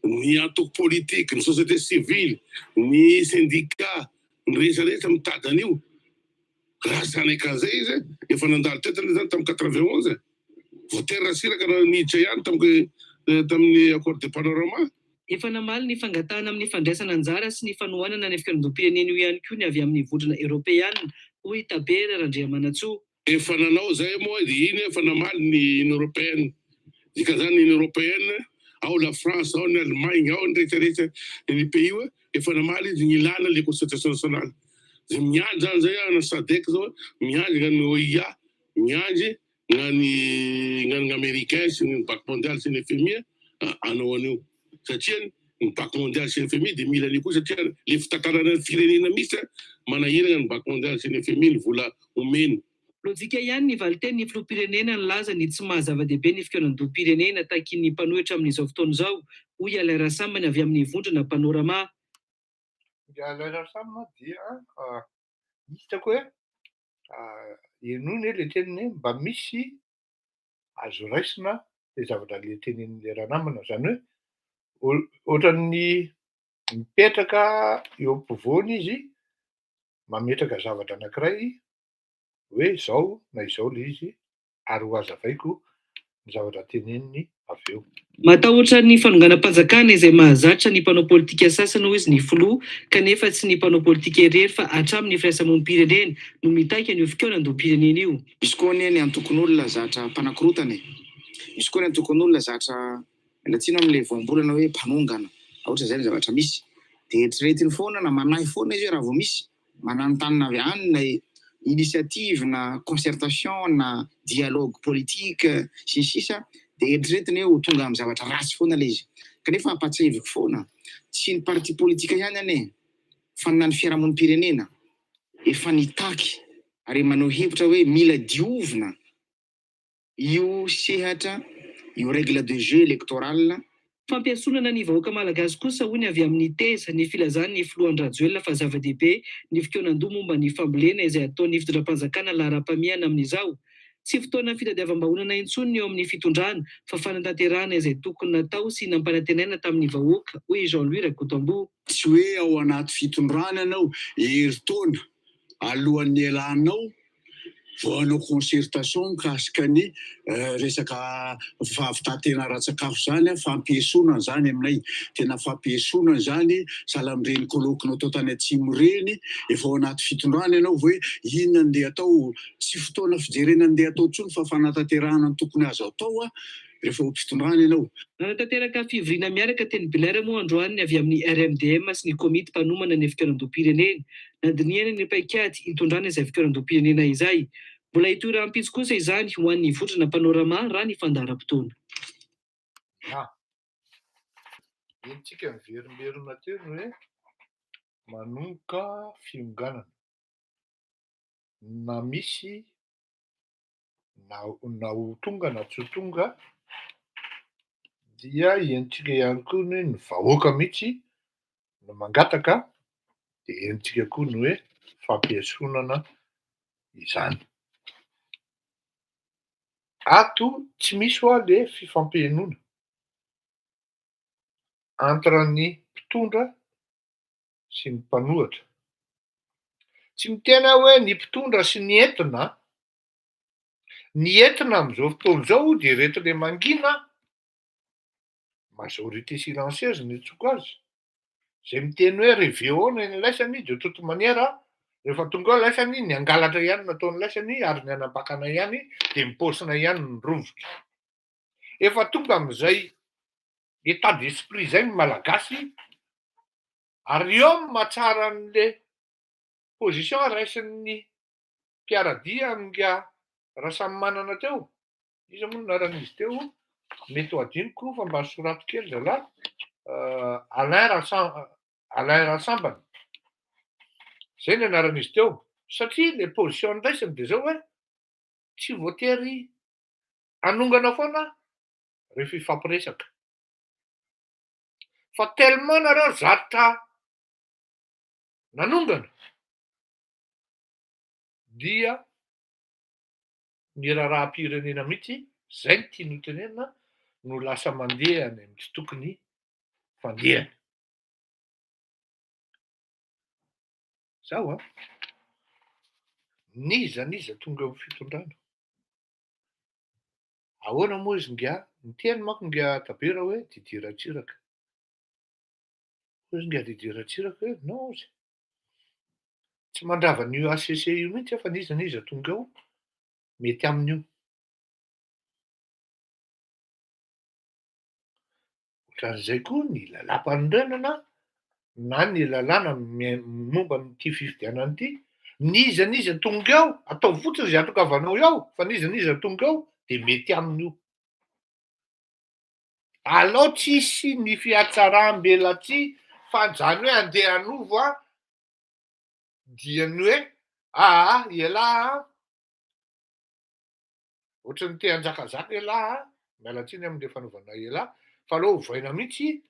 ny antoko politique, ny société civile, ny syndicat, ny rehetrarehetra mitady an'io. Raha sy anaiky an'izay izy efa nandalo tetany zany tamin'ny 91 voatery Ratsiraka niditra ihany tamin'ny accord de panorama. Efa namaly ny fangatahana amin'ny fandraisana anjara sy ny fanohanana ny fikaonan-doha-pirenena io ihany koa ny avy amin'ny vondrona Europeana hoy Tabera Randriamanantsoa. Efa nanao zay moa dia iny efa namaly ny Union Européenne Dikazany ny européenne, ao la France, ao ny Allemagne, ao ny rehetrarehetra ny pays hoe efa namaly izy ny ilana le constitution nationale. Zay miandry zany zay ana SADC zao miandry ngany OIA, miandry ngany américain sy ny Banque mondiale sy ny FMI anao anio. Satria ny Banque mondiale sy ny FMI de mila anio koa satria le fitatarana firenena misy manahirana ny Banque mondiale sy ny FMI ny vola omeny. Lojika ihany ny valiteny ny filoham-pirenena ny laza ny tsy mahazava-dehibe ny fitoeran-doha-pirenena taky ny mpanohitra amin'izao fotoana izao, hoy Alain Rassambany avy amin'ny vondrona Panorama. Alain Rassambany dia hitako hoe enony le teniny hoe mba misy azo raisina le zavatra le tenenin'le ranamana, zany hoe ohatran'ny mipetraka eo ampovoany izy mametraka zavatra anankiray hoe izao na izao le izy ary ho hazavaiko ny zavatra teneniny avy eo. Matahotra ny fanonganam-panjakana izay mahazatra ny mpanao politika sasany hoy izy ny filoha kanefa tsy ny mpanao politika irery fa hatramin'ny firaisamonim-pirenena no mitaika ny fikoenan-doha-pirenena io. Misy koa ny antokon'olona zatra mpanakorotana, misy koa ny antokon'olona zatra latsino amin'le voambolana hoe mpanongana, ohatra zay ny zavatra misy de eritreretiny foana na manahy foana izy raha vao misy mananontany avy any na initiative na concertation na dialogue politique sy sisa de eritreretiny hoe ho tonga amin'ny zavatra ratsy foana le izy. Kanefa ampatsahiviko foana tsy ny parti politika ihany ane fa na ny fiarahamonim-pirenena efa nitaky ary manao hevitra hoe mila diovina io sehatra io règle de jeu électorale. Fampiasonana ny vahoaka malagasy kosa hoy ny avy amin'ny teza ny filazany ny filohan'ny Rajoelina fa zava-dehibe ny fikoenan-doha momba ny fambolena izay ataon'ny fitondram-panjakana lahara-pamiana amin'izao. Tsy fotoana fitadiavam-bahoanana intsony eo amin'ny fitondrana fa fanatanterahana izay tokony natao sy nampanantenaina tamin'ny vahoaka, hoy Jean-Louis Rakotombo. Tsy hoe ao anaty fitondrana anao herintaona alohan'ny ialanao vao hanao concertation mikasika ny resaka fahavitantena ara-tsakafo zany fampiesona zany aminay tena fampiesona zany sahala amin'ireny kolokona atao tany atsimo reny efa ao anaty fitondrana ianao hoe inona andeha atao, tsy fotoana fijerena andeha atao ntsony fa fanatanterahana ny tokony azo atao rehefa ho fitondrana ianao. Nanatanteraka fivoriana miaraka teny Bilaire moa androany avy amin'ny RMDM sy ny komity mpanomana ny fikoeran-doha-pirenena nandiniana ny paikady hitondrana izay fikoeran-doha-pirenena izay. Mbola hitoeram-pitsy kosa izany ho an'ny vondrona Panorama raha ny fandaharam-potoana. Entsika miverimberina teo ny hoe manomboka fionganana na misy na ho tonga na tsy ho tonga dia entsika ihany koa ny hoe ny vahoaka mihitsy no mangataka de entsika koa ny hoe fampiasonana izany. Ato tsy misy hoa le fifampienoana entre ny mpitondra sy ny mpanohatra. Tsy mitena hoe ny mpitondra sy ny entina amin'izao fotoana izao de rehetra le mangina majorité silencieuse ny antsoiko azy, zay miteny hoe réveillon ny laisany de toute manière rehefa tonga ao laisany ny angalatra ihany nataony laisany ary ny anapakana ihany de mipaosina ihany ny rovotra. Efa tonga amin'izay état d'esprit zay ny malagasy ary eo mahatsara an'le position raisin'ny mpiaradia amin'nga Rasamanana teo. Izy moa naran'izy teo mety ho adinoko fa mba sorato kely zalahy Alain Rassambany. Zay ny anaran'izy teo satria le position niraisiny de zao hoe tsy voatery anongana foana rehefa ifampiresaka fa tellement nareo zarotra nanongana dia ny raharaha-pirenena mihitsy zay ny tiany ho tenenina no lasa mandeha any amin'ny tsy tokony fandehany. Zao niza tonga amin'ny fitondrana. Ahoana moa izy ngia ny teny manko ngia tabera hoe Didier Ratsiraka. Izy ngia Didier Ratsiraka hoe non tsy mandrava ny UACC io mihitsy fa niza tonga ao mety amin'io. Ohatran'izay koa ny lalam-panorenana na ny lalàna momba n'ity fifidianana ity, n'iza n'iza tonga ao, atao fotsiny zay atokavanao ao, fa n'iza n'iza tonga ao de mety aminy io. Alao tsisy ny fiatsaram-belatsy fa zany hoe andeha hanovo a dia ny hoe ialahy ohatrany te hanjakazaka ialahy miala tsiny am'le fanaovana ialahy fa aleo ovaina mihitsy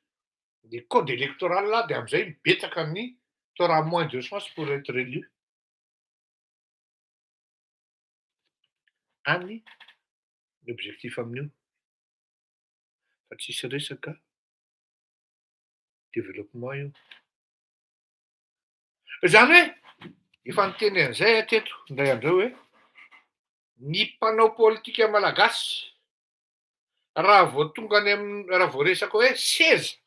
le code électoral là de am'izay mibetsaka ny t'auras moins de chance pour être élu. Any l'objectif amin'io fa tsisy resaka développement io. Zany hoe efa niteny an'izay teto indray andreo hoe ny mpanao politika malagasy raha vao tonga any raha vao resaka hoe seza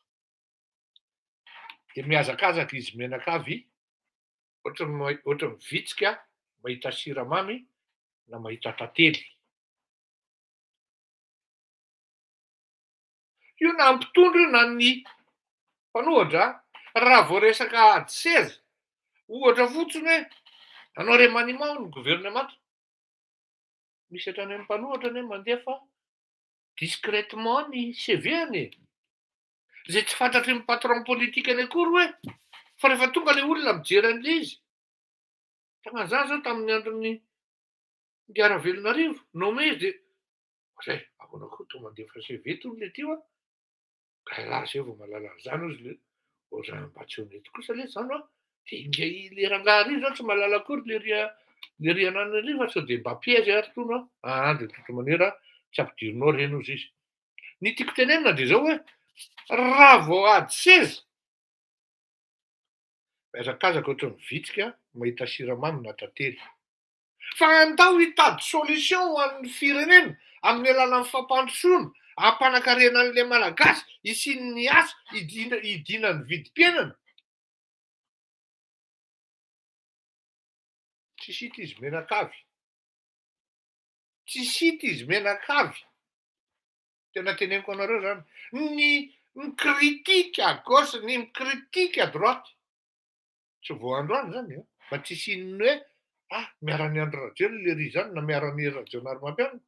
de mihazakazaka izy menakavy ohatry mivitsika mahita siramamy na mahita tantely. Io na ampitondro io na ny mpanohatra raha vao resaka ady seza ohatra fotsiny hoe anao remaniement ny gouvernement misy hatrany amin'ny mpanohatra ny mandeha fa discrètement ny CV-any zay tsy fantatry ny patron politique any akory hoe fa rehefa tonga le olona mijery an'le izy tagnan'izany zao tamin'ny andron'ny Ngaravelonarivo nommé izy de zay ahoana koa to mandefa CV tony le tio a galahy zay vao mahalala an'izany ozy le ohatrany mba tsy honnête kosa le zany a de inge le rangahy zao tsy mahalala akory le riananarivo sao de mba piège ary tono de toute manière tsy ampidirinao reny ozy izy. Ny tiako tenenina de zao hoe raha vao ady seza mihazakazaka ohatry mivitsika mahita siramamy na tantely fa andao hitady solution ho an'ny firenena amin'ny alalan'ny fampandrosoana hampanankarena an'le malagasy hisian'ny asa hidinany vidim-piainana tsisy hita izy menakavy, tsisy hita izy menakavy. Tena teneniko anareo zany ny critique à gauche ny critique à droite tsy vao androany zany fa tsisy inony hoe miara-ny Andry Rajoelina le ry zany na miara-ny Rajaonarimampianina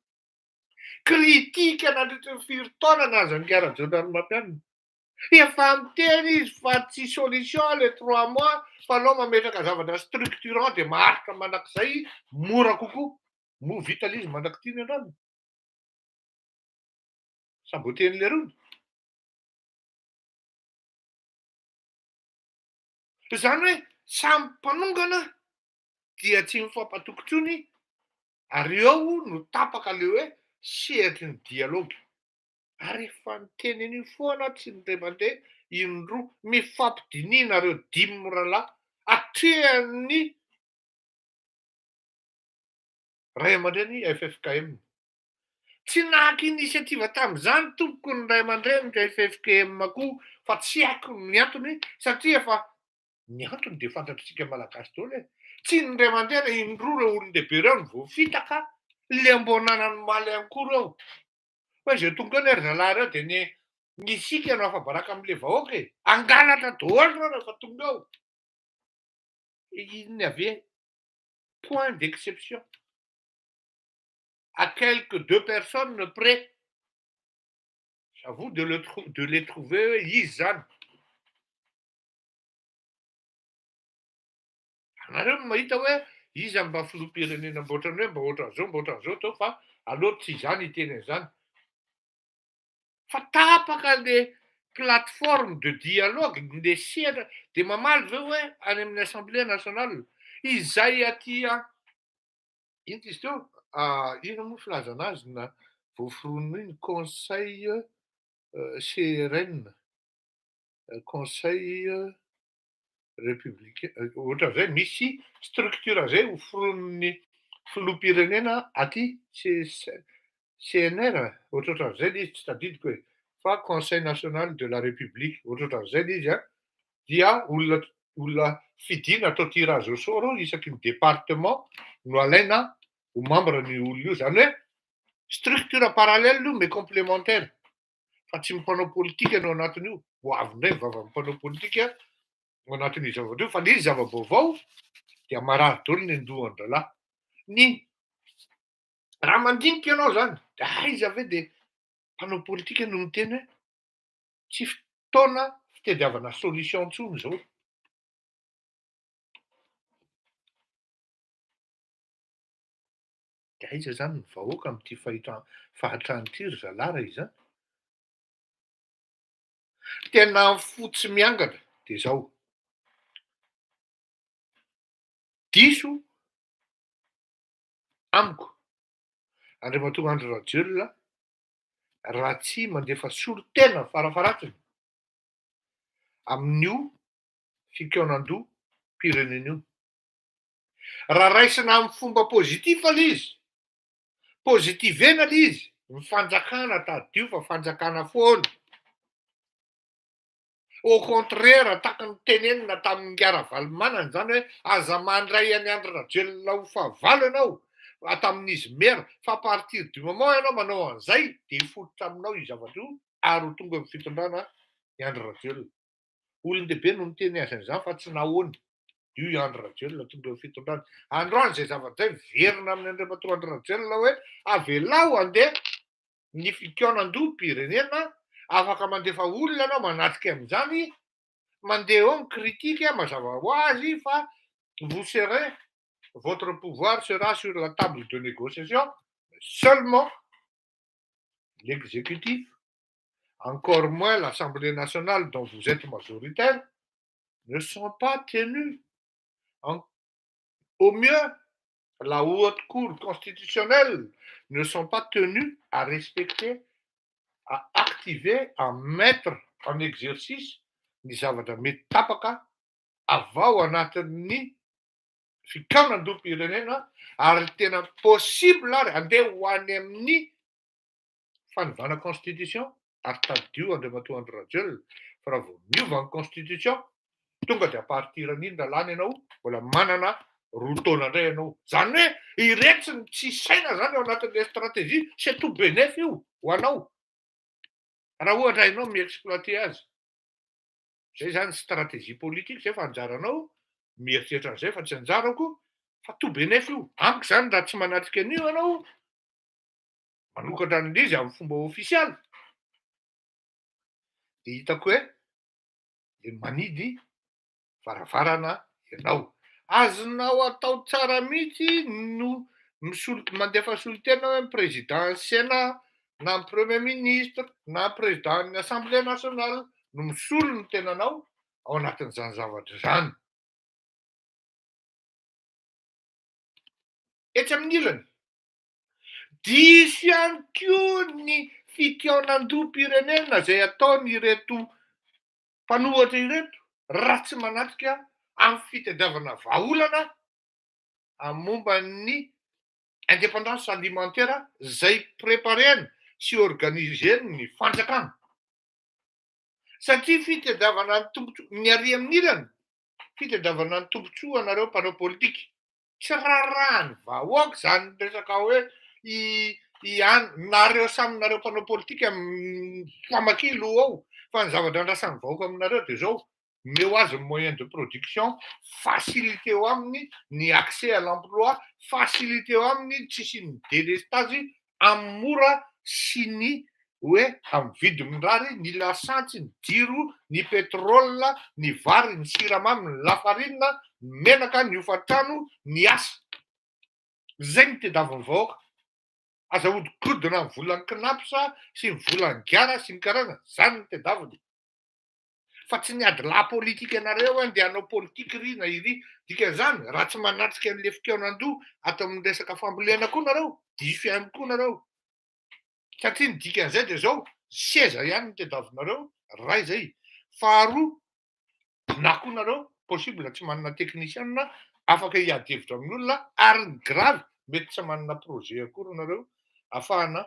critique nandritra ny firy taona naza ny Rajaonarimampianina efa miteny izy fa tsy solution le 3 mois fa anao mametraka zavatra structurant de maharitra manak'izay mora kokoa vita le izy manak'ity ny andrano saboten'le rony. Zany hoe samy mpanongana dia tsy mifampatokontrony ary eo no tapaka le hoe sehatry ny dialogue ary efa niteny an'io foana tsy indray mandeha indroa mifampidinina reo dimy miralahy atrehan'ny ray aman-dreny FFKM. Tsy nahaka initiative tamin'izany tompoko ny ray aman-dreny ka FFKM koa fa tsy haiko ny antony satria efa ny antony de fantatritsika malagasy daholo tsy ny ray aman-dreny indroa reo olon-dehibe reo ny voafitaka le ambonanany maly ankory ao fa zay tonga ny ry zalahy reo de ny isika no afabaraka am'le vahoaka angalatra daholo reo rehefa tonga ao inony ave point d'exception à quelques 2 personnes près. J'avoue de les trouver izy zany. Anareo mahita hoe izy mba filoham-pirenena mba ohatran'izao tao fa aloha tsy zany iteny an'izany. Fa tapaka le plateforme de dialogue le sehatra de mamaly ve hoe any amin'ny Assemblée nationale izay aty ino izy teo ino moa filazana azy na voaforoniny conseil CRN conseil républicain ohatran'izay misy structure zay hoforon'ny filoham-pirenena aty CNR ohatran'izay le izy tsy tadidiko hoe fa conseil national de la république ohatran'izay le izy dia olona fidina atao tirage au sort isaky ny département no alaina ho membre ny olona io zany hoe structure parallèle io mais complémentaire fa tsy mpanao politika ianao anatin'io. Ho avy indray vava mpanao politika ao anatin'io zava-dreo fa nisy zava-baovao dia marary daholo ny andohan-dralahy. Ny raha mandinika ianao zany dia aiza ve dia mpanao politika no miteny hoe tsy fotoana fitadiavana solution intsony zao. Dia aiza zany ny vahoaka amin'ity fahatrany ry zalahy raha izany. Tena fotsy miangana dia zao. Diso amiko Andriamatoa Andry Rajoelina raha tsy mandefa solo-tena farafaratsiny amin'io fikaonan-doha pirenena io. Raha raisina amin'ny fomba pozitiva ilay izy, pozitivena ilay izy, ny fanjakana tadio fa fanjakana foana. Au contraire, tahaka ny tenenina tamin'ny Ngara Valomanana zany hoe aza mandray an'i Andry Rajoelina ho fahavalo ianao tamin'izy mera fa à partir du moment ianao manao an'izay dia hifototra aminao io zavatra io ary ho tonga amin'ny fitondrana i Andry Rajoelina. Olon-dehibe no niteny azy an'izany fa tsy nahoany. Io i Andry Rajoelina tonga amin'ny fitondrana. Androany izay zavatra izay verina amin'ny Andriamatoa Andry Rajoelina hoe avelao andeha ny fikaonan-doha pirenena, afaka mandefa olona ianao manatrika amin'izany, mandeha eo mikritika mazava ho azy fa vous serez, votre pouvoir sera sur la table de négociation, seulement l'exécutif, encore moins l'Assemblée nationale dont vous êtes majoritaire, ne sont pas tenus. Au mieux, la haute cour constitutionnelle ne sont pas tenus à respecter, à activer, à mettre en exercice ny zavatra mety tapaka avy ao anatin'ny fikaonan-doha pirenena ary tena possible ary andeha ho any amin'ny fanovana constitution ary tadio Andriamatoa Andry Rajoelina fa raha vao miova ny constitution tonga dia à partir an'iny lalàna ianao mbola manana roa taona indray ianao. Zany hoe ireto ny tsy saina zany ao anatin'ilay stratégie, c'est tout bénef io ho anao raha ohatra ianao mi-exploiter azy. Zay zany stratégie politique zay fa anjaranao mieritreritra an'izay fa tsy anjarako fa tout bénef io. Amiko zany raha tsy manatrika an'io ianao manokatra an'izy amin'ny fomba ofisialy dia hitako hoe dia manidy varavarana ianao. Azonao atao tsara mihitsy no mandefa solo-tena hoe président Sénat na premier ministre na président ny Assemblée nationale no misolo ny tenanao ao anatin'izany zavatra zany. Etsy amin'ny ilany, diso ihany koa ny fikaonan-doha pirenena izay ataony ireto mpanohatra ireto raha tsy manatrika amin'ny fitadiavana vahaolana amin'ny momba ny indépendance alimentaire izay prépareny sy organiseny ny fanjakana. Satria fitadiavana ny tombontsoa ny ary amin'ny ilany, fitadiavana ny tombontsoa anareo mpanao politika. Tsy rarahany vahoaka zany resaka hoe nareo saminareo mpanao politika famakilo ao fa ny zavatra andrasan'ny vahoaka aminareo dia zao meo azy ny moyen de production, facilité eo aminy ny accès à l'emploi, facilité eo aminy tsisy ny délestage amin'ny mora sy ny hoe amin'ny vidy mirary, ny lasantsy, ny jiro, ny pétrole, ny vary, ny siramamy, ny lafarina, ny menaka, ny hofa-trano, ny asa. Zay ny tediavin'ny vahoaka. Aza hodikodina amin'ny volan'ny knapsa sy ny volan'ny giara sy ny karazana, zany ny tediaviny. Fa tsy niady la politika ianareo andeha hanao politika ry na iry, dikan'izany raha tsy manatrika an'ilay fikaonan-doha atao amin'ny resaka fambolena koa nareo, diso ihany koa nareo. Satria ny dikan'izay dia zao seza ihany ny tediavinareo, ray zay. Faharoa, na koa nareo possible tsy manana technicien afaka hiady hevitra amin'olona ary ny grave mety tsy manana projet akory nareo ahafahana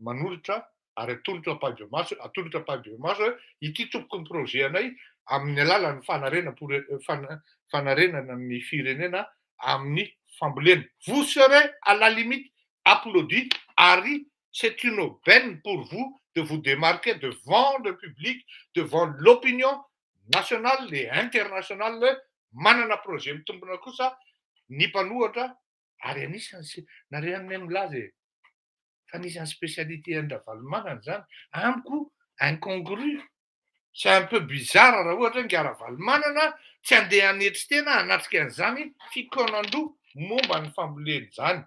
manolotra ary atolotra pahibe-maso hoe ity tompoky ny projet anay amin'ny alalan'ny fanarenana ny firenena amin'ny fambolena. Vous serez à la limite applaudi ary c'est une aubaine pour vous de vous démarquer devant le public, devant l'opinion nationale et internationale, manana projet mitombona kosa ny mpanohatra ary nareo amin'ny milaza fa anisany spécialité an-Ravalomanana zany amiko incongru. C'est un peu bizarre raha ohatra Ngaravalomanana tsy andeha hanetry tena hanatrika an'izany fikonan-doha momba ny fambolena zany.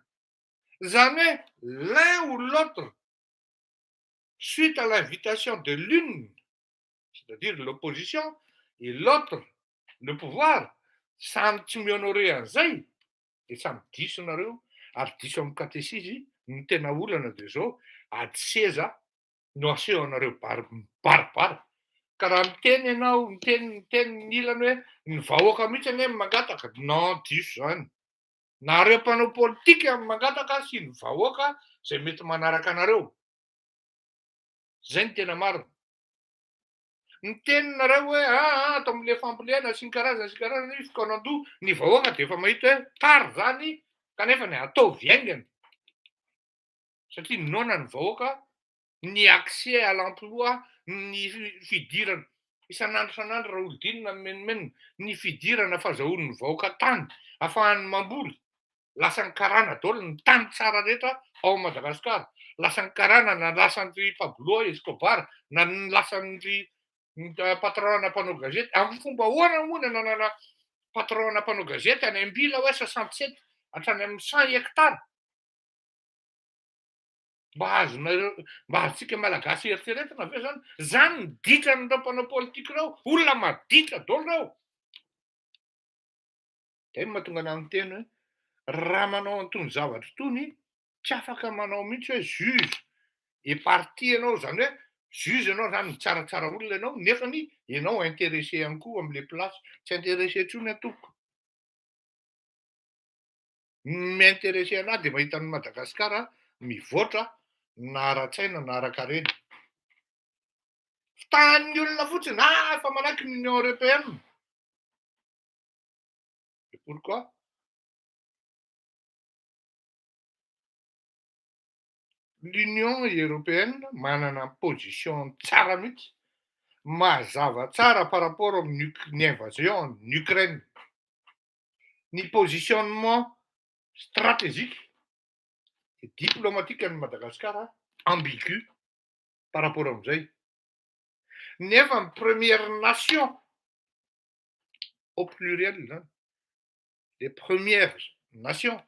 Zany hoe l'un ou l'autre, suite à l'invitation de l'une, c'est-à-dire l'opposition, et l'autre, le pouvoir, samy tsy mi-honoré an'izay, de samy diso nareo, ary diso amin'ny katesizy ny tena olana de zao, ady seza no aseho anareo baribary. Ka raha miteny ianao, miteny ny ilany hoe ny vahoaka mihitsy anie mangataka, non, diso zany. Nareo mpanao politika mangataka sy ny vahoaka zay mety manaraka anareo. Zay ny tena marina. Ny teninareo hoe ato amin'le fambolena sy ny karazany fikonan-doha ny vahoaka de efa mahita hoe tara zany kanefa ny ataovy aingana. Satria nona ny vahoaka ny accès à l'emploi, ny fidirana isan'andro raha olodinina menomenona, ny fidirana fahazahoan'ny vahoaka tany ahafahany mamboly, lasa nikarana daholo ny tany tsara rehetra ao Madagasikara, lasa nikarana na lasan'ny mpaboloa Escobar na ny lasan'ny patronana mpanao gazety. Amin'ny fomba ahoana moa ny nanana patronana mpanao gazety any Ambila hoe 67 hatrany amin'ny 100 hectara. Mba azontsika malagasy eritreretina ve zany? Zany ny ditran'ireo mpanao politika ireo, olona maditra daholo ireo. De mahatonga anahy miteny hoe raha manao an'itony zavatra itony, tsy afaka manao mihitsy hoe juge et parti ianao, zany hoe juge ianao zany mitsaratsara olona ianao nefany ianao intéressé ihany koa amin'le place, tsy intéressé intsony atoko. M'intéressé anahy de mahita ny Madagasikara mivoatra na ara-tsaina na ara-karena. Fitahan'ny olona fotsiny efa manahaky ny Union européenne. Et pourquoi? L'Union européenne manana position tsara mihitsy, mazava tsara par rapport amin'ny invasion en Ukraine. Ny positionnement stratégique et diplomatique an'i Madagasikara ambigu par rapport amin'izay. Nefa ny première nation au pluriel zany, les premières nations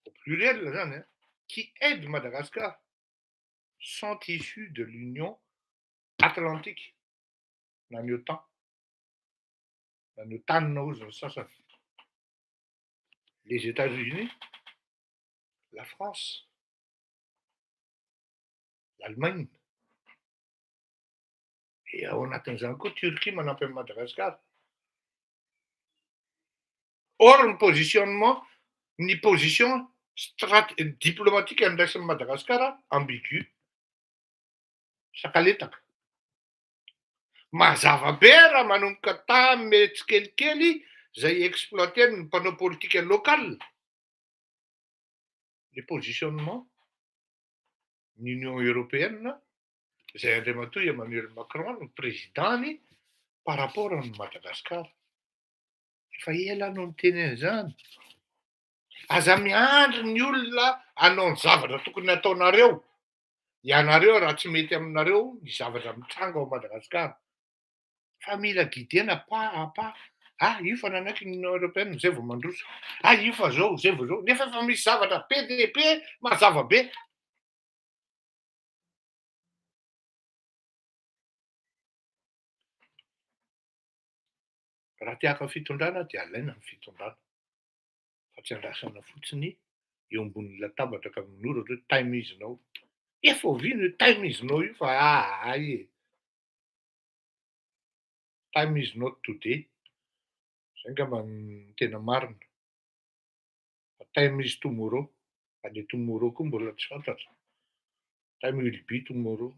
au pluriel zany qui aident Madagascar sont issus de l'Union Atlantique, na ny OTAN, na ny OTAN hozy ny sasany. Les États-Unis, la France, l'Allemagne, et ao anatin'izany koa Turquie manampy an'i Madagasikara. Or ny positionnement, ny position diplomatique andraisan'i Madagasikara ambigu, sakaletaka. Mazava be raha manomboka tamy tsikelikely zay exploiten'ny mpanao politika local. Le positionnement l'Union européenne zay andriamatoa Emmanuel Macron ny présidentny par rapport amin'ny Madagasikara. Efa ela no miteny an'izany. Aza miandry ny olona hanao ny zavatra tokony ataonareo. Ianareo raha tsy mety aminareo ny zavatra mitranga ao Madagasikara. Fa mila guidena io fa nanaiky ny Union européenne zay vao mandroso. Io fa zao, zay vao zao. Nefa efa misy zavatra PDP mazava be. Raha tiaka fitondrana dia alaina ny fitondrana. Fa tsy andrasana fotsiny eo ambonin'ny latabatra ka minoratra hoe time is now. Efa oviana io time is now io fa time is not today. Zay angamba ny tena marina. Time is tomorrow. Fa le tomorrow koa mbola tsy fantatra. Time will be tomorrow.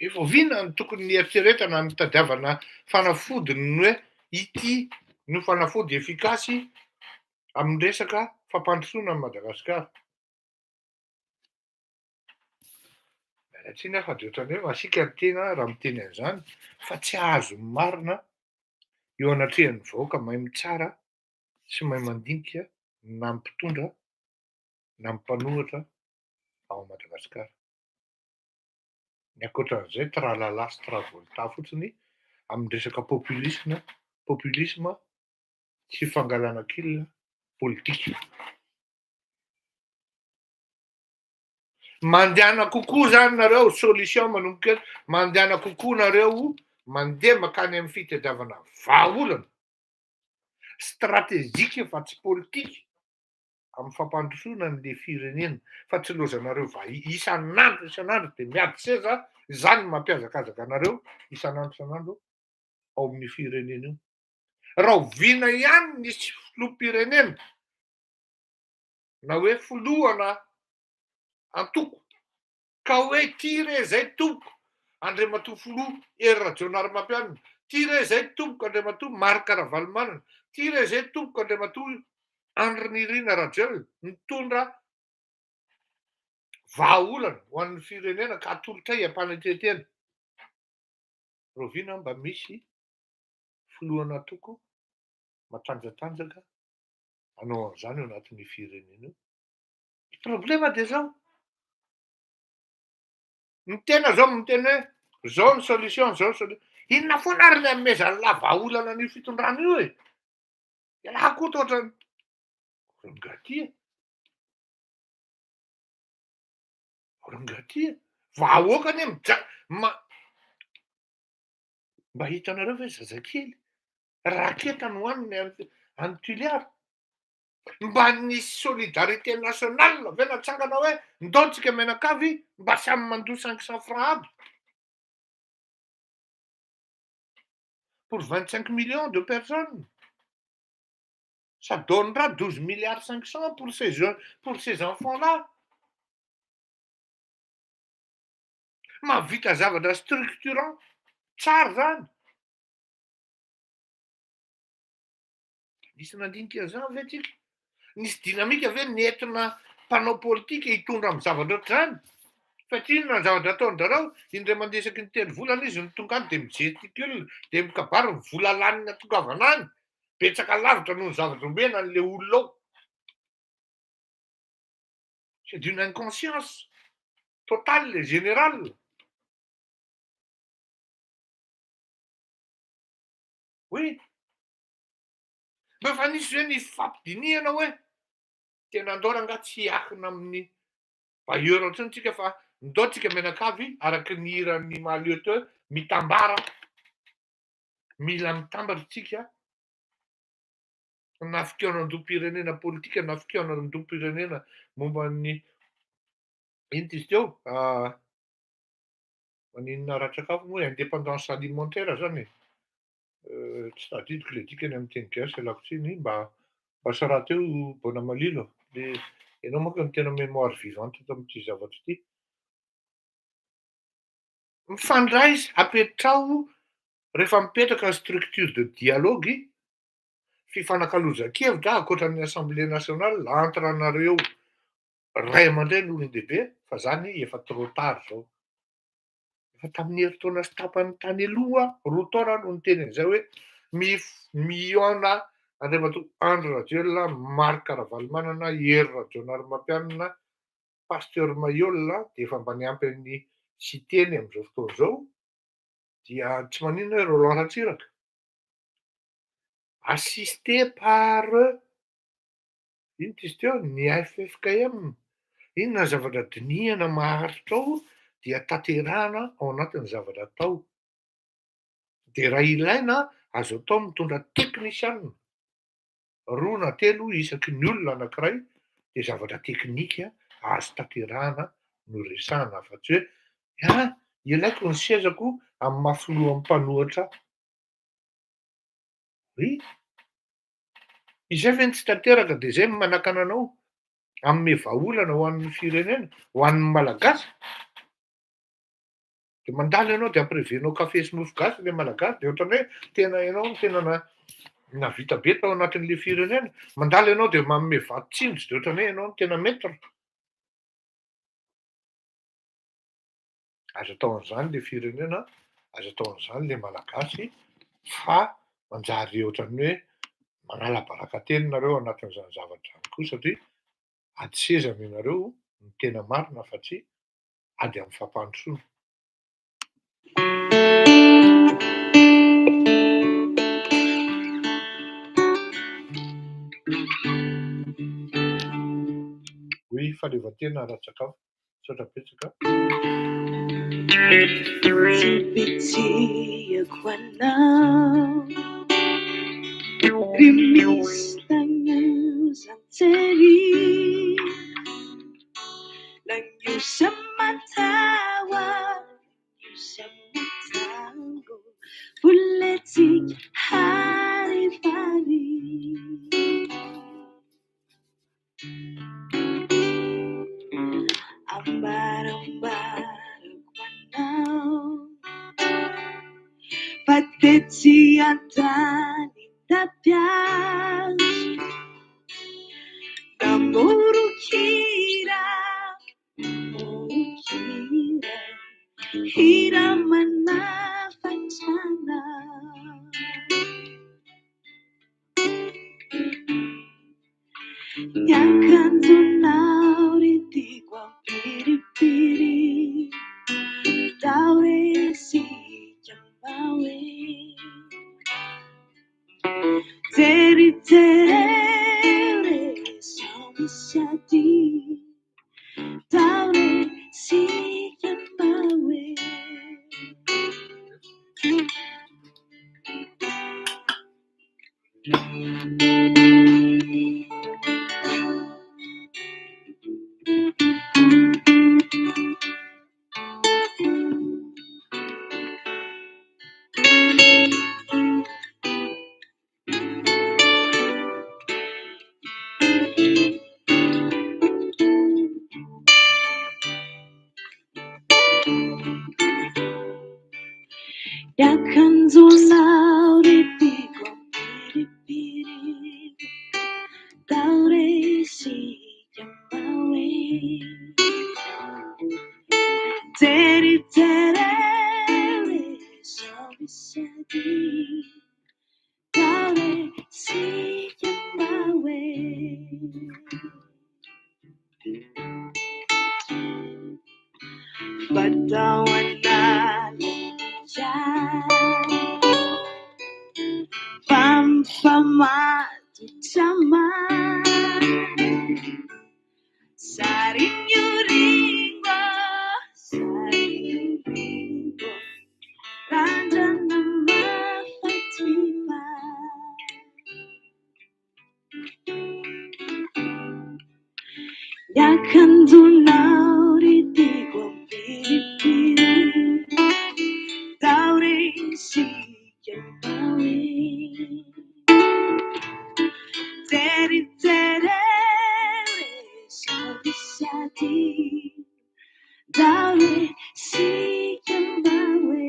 Efa oviana ny tokony ny eritreretana ny tadiavana fanafodiny ny hoe ity no fanafody efikasy amin'ny resaka fampandrosoana amin'ny Madagasikara. Tsy nefa de ohatrany hoe masika ny tena raha miteny an'izany fa tsy azo marina eo anatrehan'ny vahoaka mahay mitsara sy mahay mandinika na ny mpitondra na ny mpanohitra ao Madagasikara. Ny ankoatran'izay tralala sy travolta fotsiny amin'ny resaka populisma sy fangalanak'ilona politika. Mandehana kokoa zany nareo solution manomboka eto, mandehana kokoa nareo mandeha makany amin'ny fitadiavana vahaolana stratégique fa tsy politika amin'ny fampandrosoana an'le firenena fa tsy lozanareo isan'andro de miady seza, zany no mampiazakazaka anareo isan'andro ao amin'ny firenena io. Raha oviana ihany nisy filoham-pirenena na hoe filohana antoko ka hoe ty re zay tompoko Andriamatoa filoha Hery Rajaonarimampianina, ty re zay tompoko Andriamatoa Marc Ravalomanana, ty re zay tompoko Andriamatoa Andry Nirina Rajoelina mitondra vahaolana ho an'ny firenena ka atolotra ampanetretena. Roviana mba misy filohana antoko matanjatanjaka hanao an'izany ao anatin'ny firenena io. Problema de zao. Ny tena zao miteny hoe zao ny solution, zao ny solution. Inona foana ary ny amezan'la vahaolana an'io fitondrana io e? Ialahy koa toa ohatrany Oringaty e. Oringaty e. Vahoaka anie mba hitanareo ve zazakely raketa no hoaniny any Tuiliara? Mba nisy solidarité nationale ve natsangana hoe ndaontsika menakavy mba samy mandoa 500 francs aby pour 25 millions de personnes. Ça donnera 12 milliards 500 pour ces enfants-là. Mahavita zavatra structurant tsara zany. Nisy nandinika an'izany ve tsika? Nisy dinamika ve nentina mpanao politika hitondra amin'ny zavatra ohatr'izany? Satria inona ny zavatra ataon'zareo? Indray mandeha isaky ny telo volana izy ny tonga any de mijestikule de mikabary ny vola laniny atongavana any. Betsaka lavitra noho ny zavatra omena an'le olona ao. C'est d'une inconscience totale et générale. Oui. Mba fa nisy hoe ny fampidinihana hoe tena andao ranga tsy hiankina amin'ny bailleur ohatrany tsika fa ndao tsika menakavy araky ny hiran'ny mahaleo teo mitambara, mila mitambatra tsika na fikaonan-dom-pirenena politika na fikaonan-dom-pirenena momban'ny ino izy teo maninona ara-tsakafo moa indépendance alimentaire zany e. Tsy tadidiko le dikany amin'ny teny gasy lakotsiny mba sy raha teo bona malilo. Le ianao moa ka ny tena mémoire vivante eto amin'ity zavatra ity. Mifandray apetrao rehefa mipetraka ny structure de dialogue fifanakaloza-kevitra ankoatran'ny Assemblée nationale entre anareo ray aman-dreny olon-dehibe fa zany efa trop tard zao. Efa tamin'ny herintaona sy tapany tany aloha roa taona no niteny an'izay hoe mihona Andriamatoa Andry Rajoelina, Marc Ravalomanana, Hery Rajaonarimampianina, Pasteur Maïolina de efa mba niampy amin'ny sy teny amin'izao fotoana izao dia tsy maninona hoe Roland Ratsiraka. Assisté par ino izy teo ny FFKM. Inona zavatra dinihana maharitra ao dia tanterahana ao anatin'ny zavatra atao. De raha ilaina azo atao mitondra teknisianina roa na telo isaky ny olona anankiray de zavatra teknika azo tanterahana no resahana fa tsy hoe ilaiko ny sezako amin'ny mahafiloha mpanohitra. Oui. Izay ve tsy tanteraka de zay manakana anao amin'ny vahaolana ho an'ny firenena, ho an'ny malagasy. De mandalo ianao de ampirevenao kafe sy mofogasy le malagasy de ohatrany hoe tena ianao tena navita be tao anatin'le firenena. Mandalo ianao de manome vato-tsindry de ohatrany hoe ianao tena maître. azo ataon'izany le firenena, azo ataon'izany le malagasy, fa manjary ohatran'ny hoe manala-barakateny nareo anatin'izany zavatra zany koa satria ady sezamy ianareo ny tena marina fa tsy ady amin'ny fampandrosoana. Hoy faleovan-tena ara-tsakafo, saotra betsaka. Tsipitsiako anao ry misy tagnazan-tsery nangiosa matawa nangiosa matango boletsika harivary ambarambarako anao patetsy antany tapiazo namorokira hira manafatrana nyakanzonao ritiko ampiripiri tauresika mbawe teritere samisati tauresika mbawe yakanzonao ritiko ampiripiri tauresika mbawe teritere samisati tauresika mbawe batawanalija pampamatu chama sarinyuringo ranjana mafatipa yakanzonao ritiko ampiripiri tauresika mbawe teritere samisati tauresika mbawe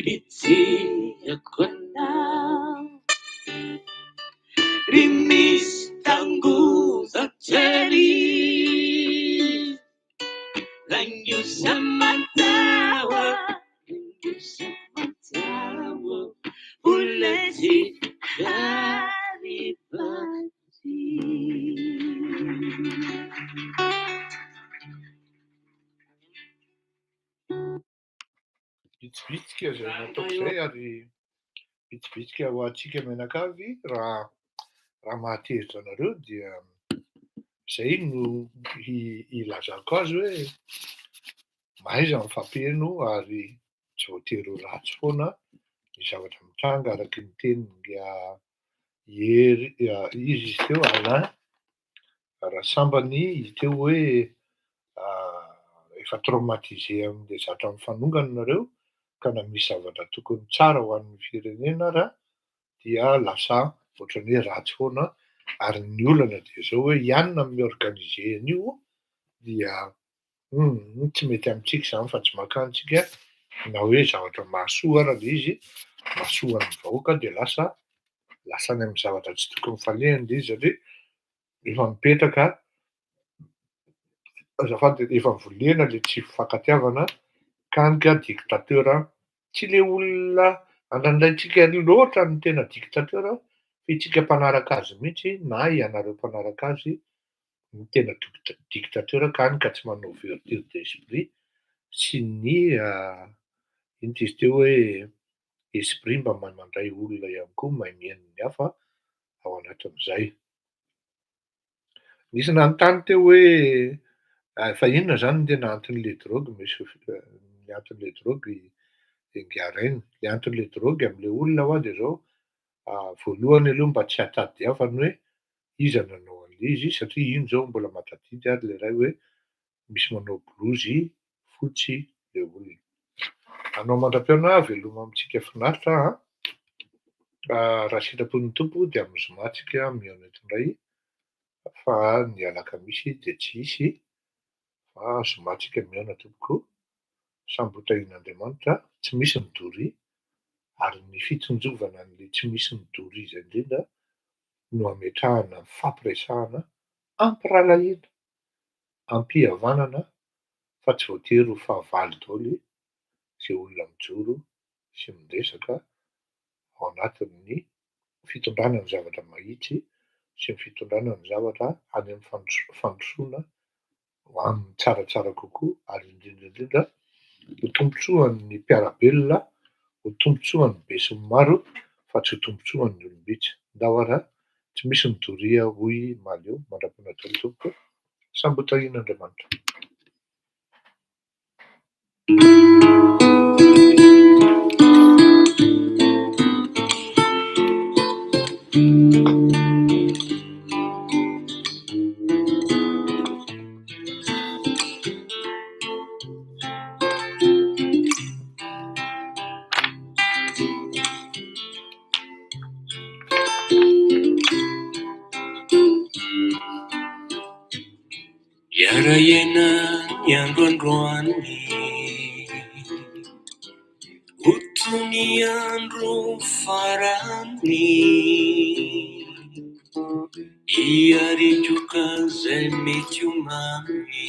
bitsi ako anao rimis tanguzan-tsery nangiosa matawa boletsika harivary. Bitsibitsika zay nataoko zay ary bitsibitsika ho antsika menakavy raha mahateritra anareo dia zay no ilazako azy hoe maiza mifampeno ary tsy voatery ho ratsy foana ny zavatra mitranga araky ny teninga izy teo Alain Rasambany izy teo hoe efa traumatisé amin'le zatra mifanongana nareo ka na misy zavatra tokony tsara ho an'ny firenena raha dia lasa ohatran'ny hoe ratsy foana ary ny olana dia zao hoe ianona miorganize an'io dia tsy mety amintsika zany fa tsy makantsika na hoe zavatra mahasoa raha le izy mahasoa ny vahoaka dia lasa ny amin'ny zavatra tsy tokony falehany le izy satria efa mipetraka azafady efa mivolena le tsy fifankatiavana kanika dictateur tsy le olona andraindraitsika loatra ny tena dictateur fa itsika mpanaraka azy mihitsy na ianareo mpanaraka azy ny tena dictateur kanika tsy manao ouverture d'esprit sy ny ino izy teo hoe esprit mba mandray olona ihany koa mahay miaino ny hafa ao anatin'izay. Nisy nanontany teo hoe fa inona zany ny tena anton'le drogue misy ny anton'le drogue engarainy. Le anton'le drogue am'le olona ho de zao voalohany aloha mba tsy hatady hafany hoe iza nanao an'le izy satria iny zao mbola mahatadidy ary le ray hoe misy manao blouse fotsy le olona. Anao mandram-piona veloma amitsika finaritra raha sitrapon'ny tompo de amin'ny zoma tsika mihaona eto indray fa ny alakamisy de tsy hisy fa zoma tsika mihaona tompoko samby hotahin'Andriamanitra tsy misy midory ary ny fitsonjovana an'le tsy misy midory izy indrindra no ametrahana ny fampiresahana ampiralahiana ampihavanana fa tsy voatery ho fahavalo daoly zay olona mijoro sy miresaka ao anatin'ny fitondrana ny zavatra mahitsy sy ny fitondrana ny zavatra any amin'ny fandrosoana ho amin'ny tsaratsara kokoa ary indrindrandrindra ho tombotsoan'ny mpiarabelona ho tombotsoan'ny be sy ny maro fa tsy ho tombotsoan'ny olombitsy ndahora tsy misy midoria hoy maleo mandram-pona daoly tompoko samby hotahian'Andriamanitra. Yarayena nyandroandroany utuni andro farani iarinjuka zay mety umami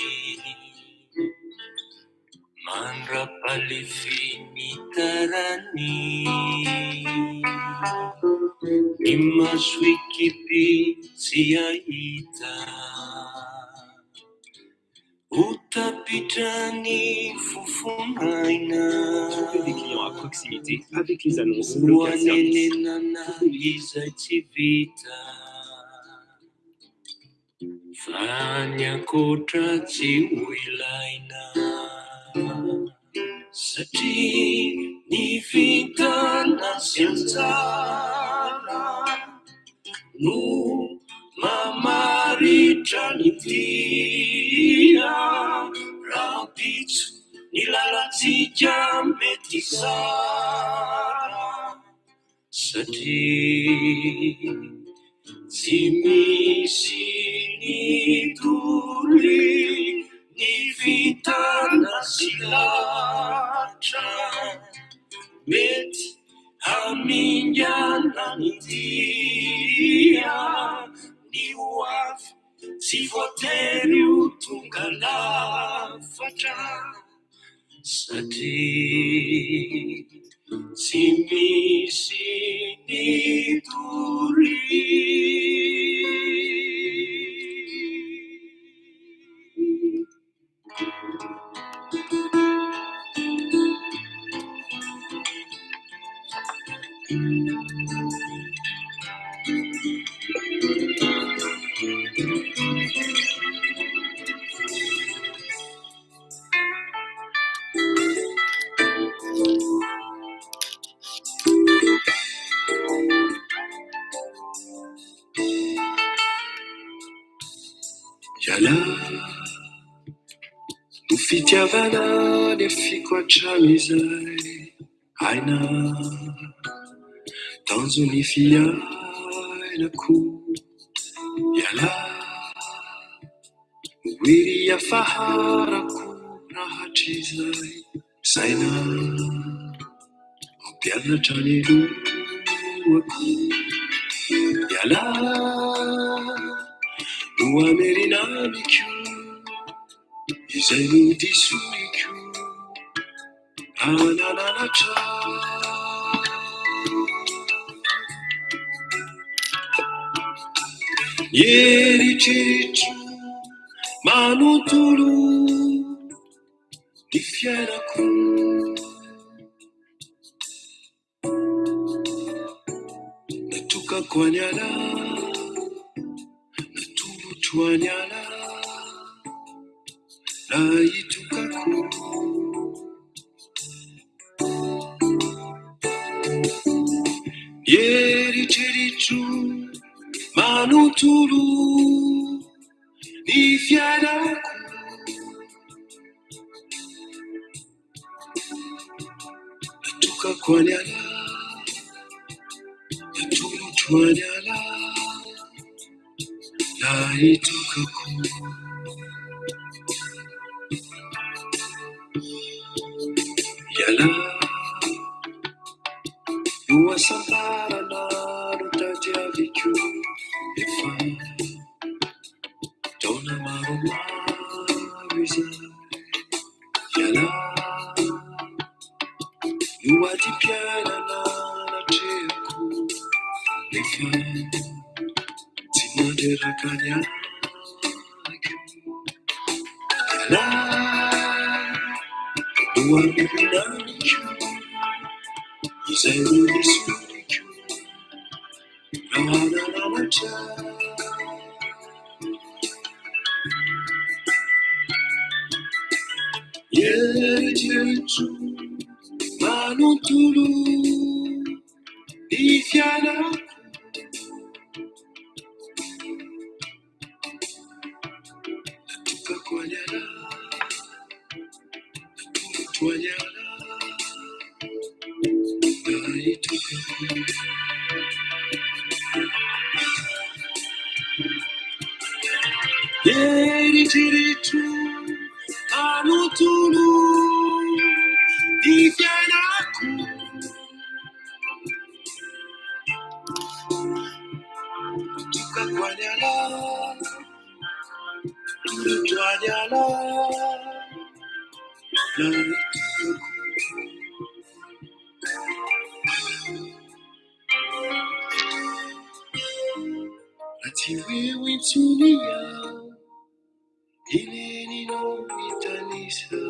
mandrapalifinitarani imaswikipi siaita Utapitrani fufunaina des clients à proximité avec les annonces locales services. Izaitsivita Fanya kotra tsy uilaina Sati ni vitana sianzara Nu mamaritra ny dia rapitso ny lalatsika mety sara satria tsy misy ny doly ny vitana sy latra mety hamingana ny dia ny hoavy tsy voatery ho tonga lafatra satria tsy misy ny doly. Yala no fitiavana ny fikoatrano izay aina tanjo ny fiainako yala hoery afaharako rahatr'izay saina mampianatra ny lohako yala no amerinamiko izay no disoiko anananatra eritreritro manontolo ny fiainako natokako any ala natolotro any ala nahitokako eritreritro manontolo ny fiainako natokako any ala natolotro any ala nahitokako iala no asambarana no tadiaviko efa taona maromaro izay iala no ady-piainana natrehako nefa tsy mandreraka ny aiko iala no amerinamiko izay no disoiko rahanananatra eritreritro manontolo ny fiainako natokako any ala natolotro any ala nahitokako eritreritro manontolo ny fiainako natokako any ala natolotro any ala nahitokako ratsy hoe hointsony aho ineninao hitanisa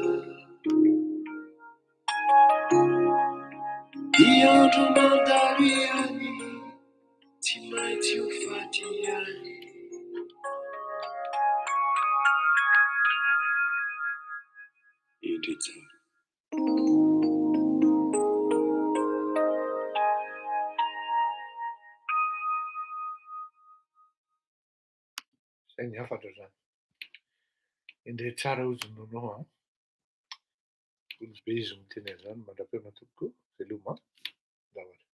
iandro mandalo ihany tsy maintsy ho faty ihany indre tsara Zay ny hafatra zany. Indray tsara ozononao a. Olobe izy miteny an'izany mandrapena tokoa, veloma. Zavatra.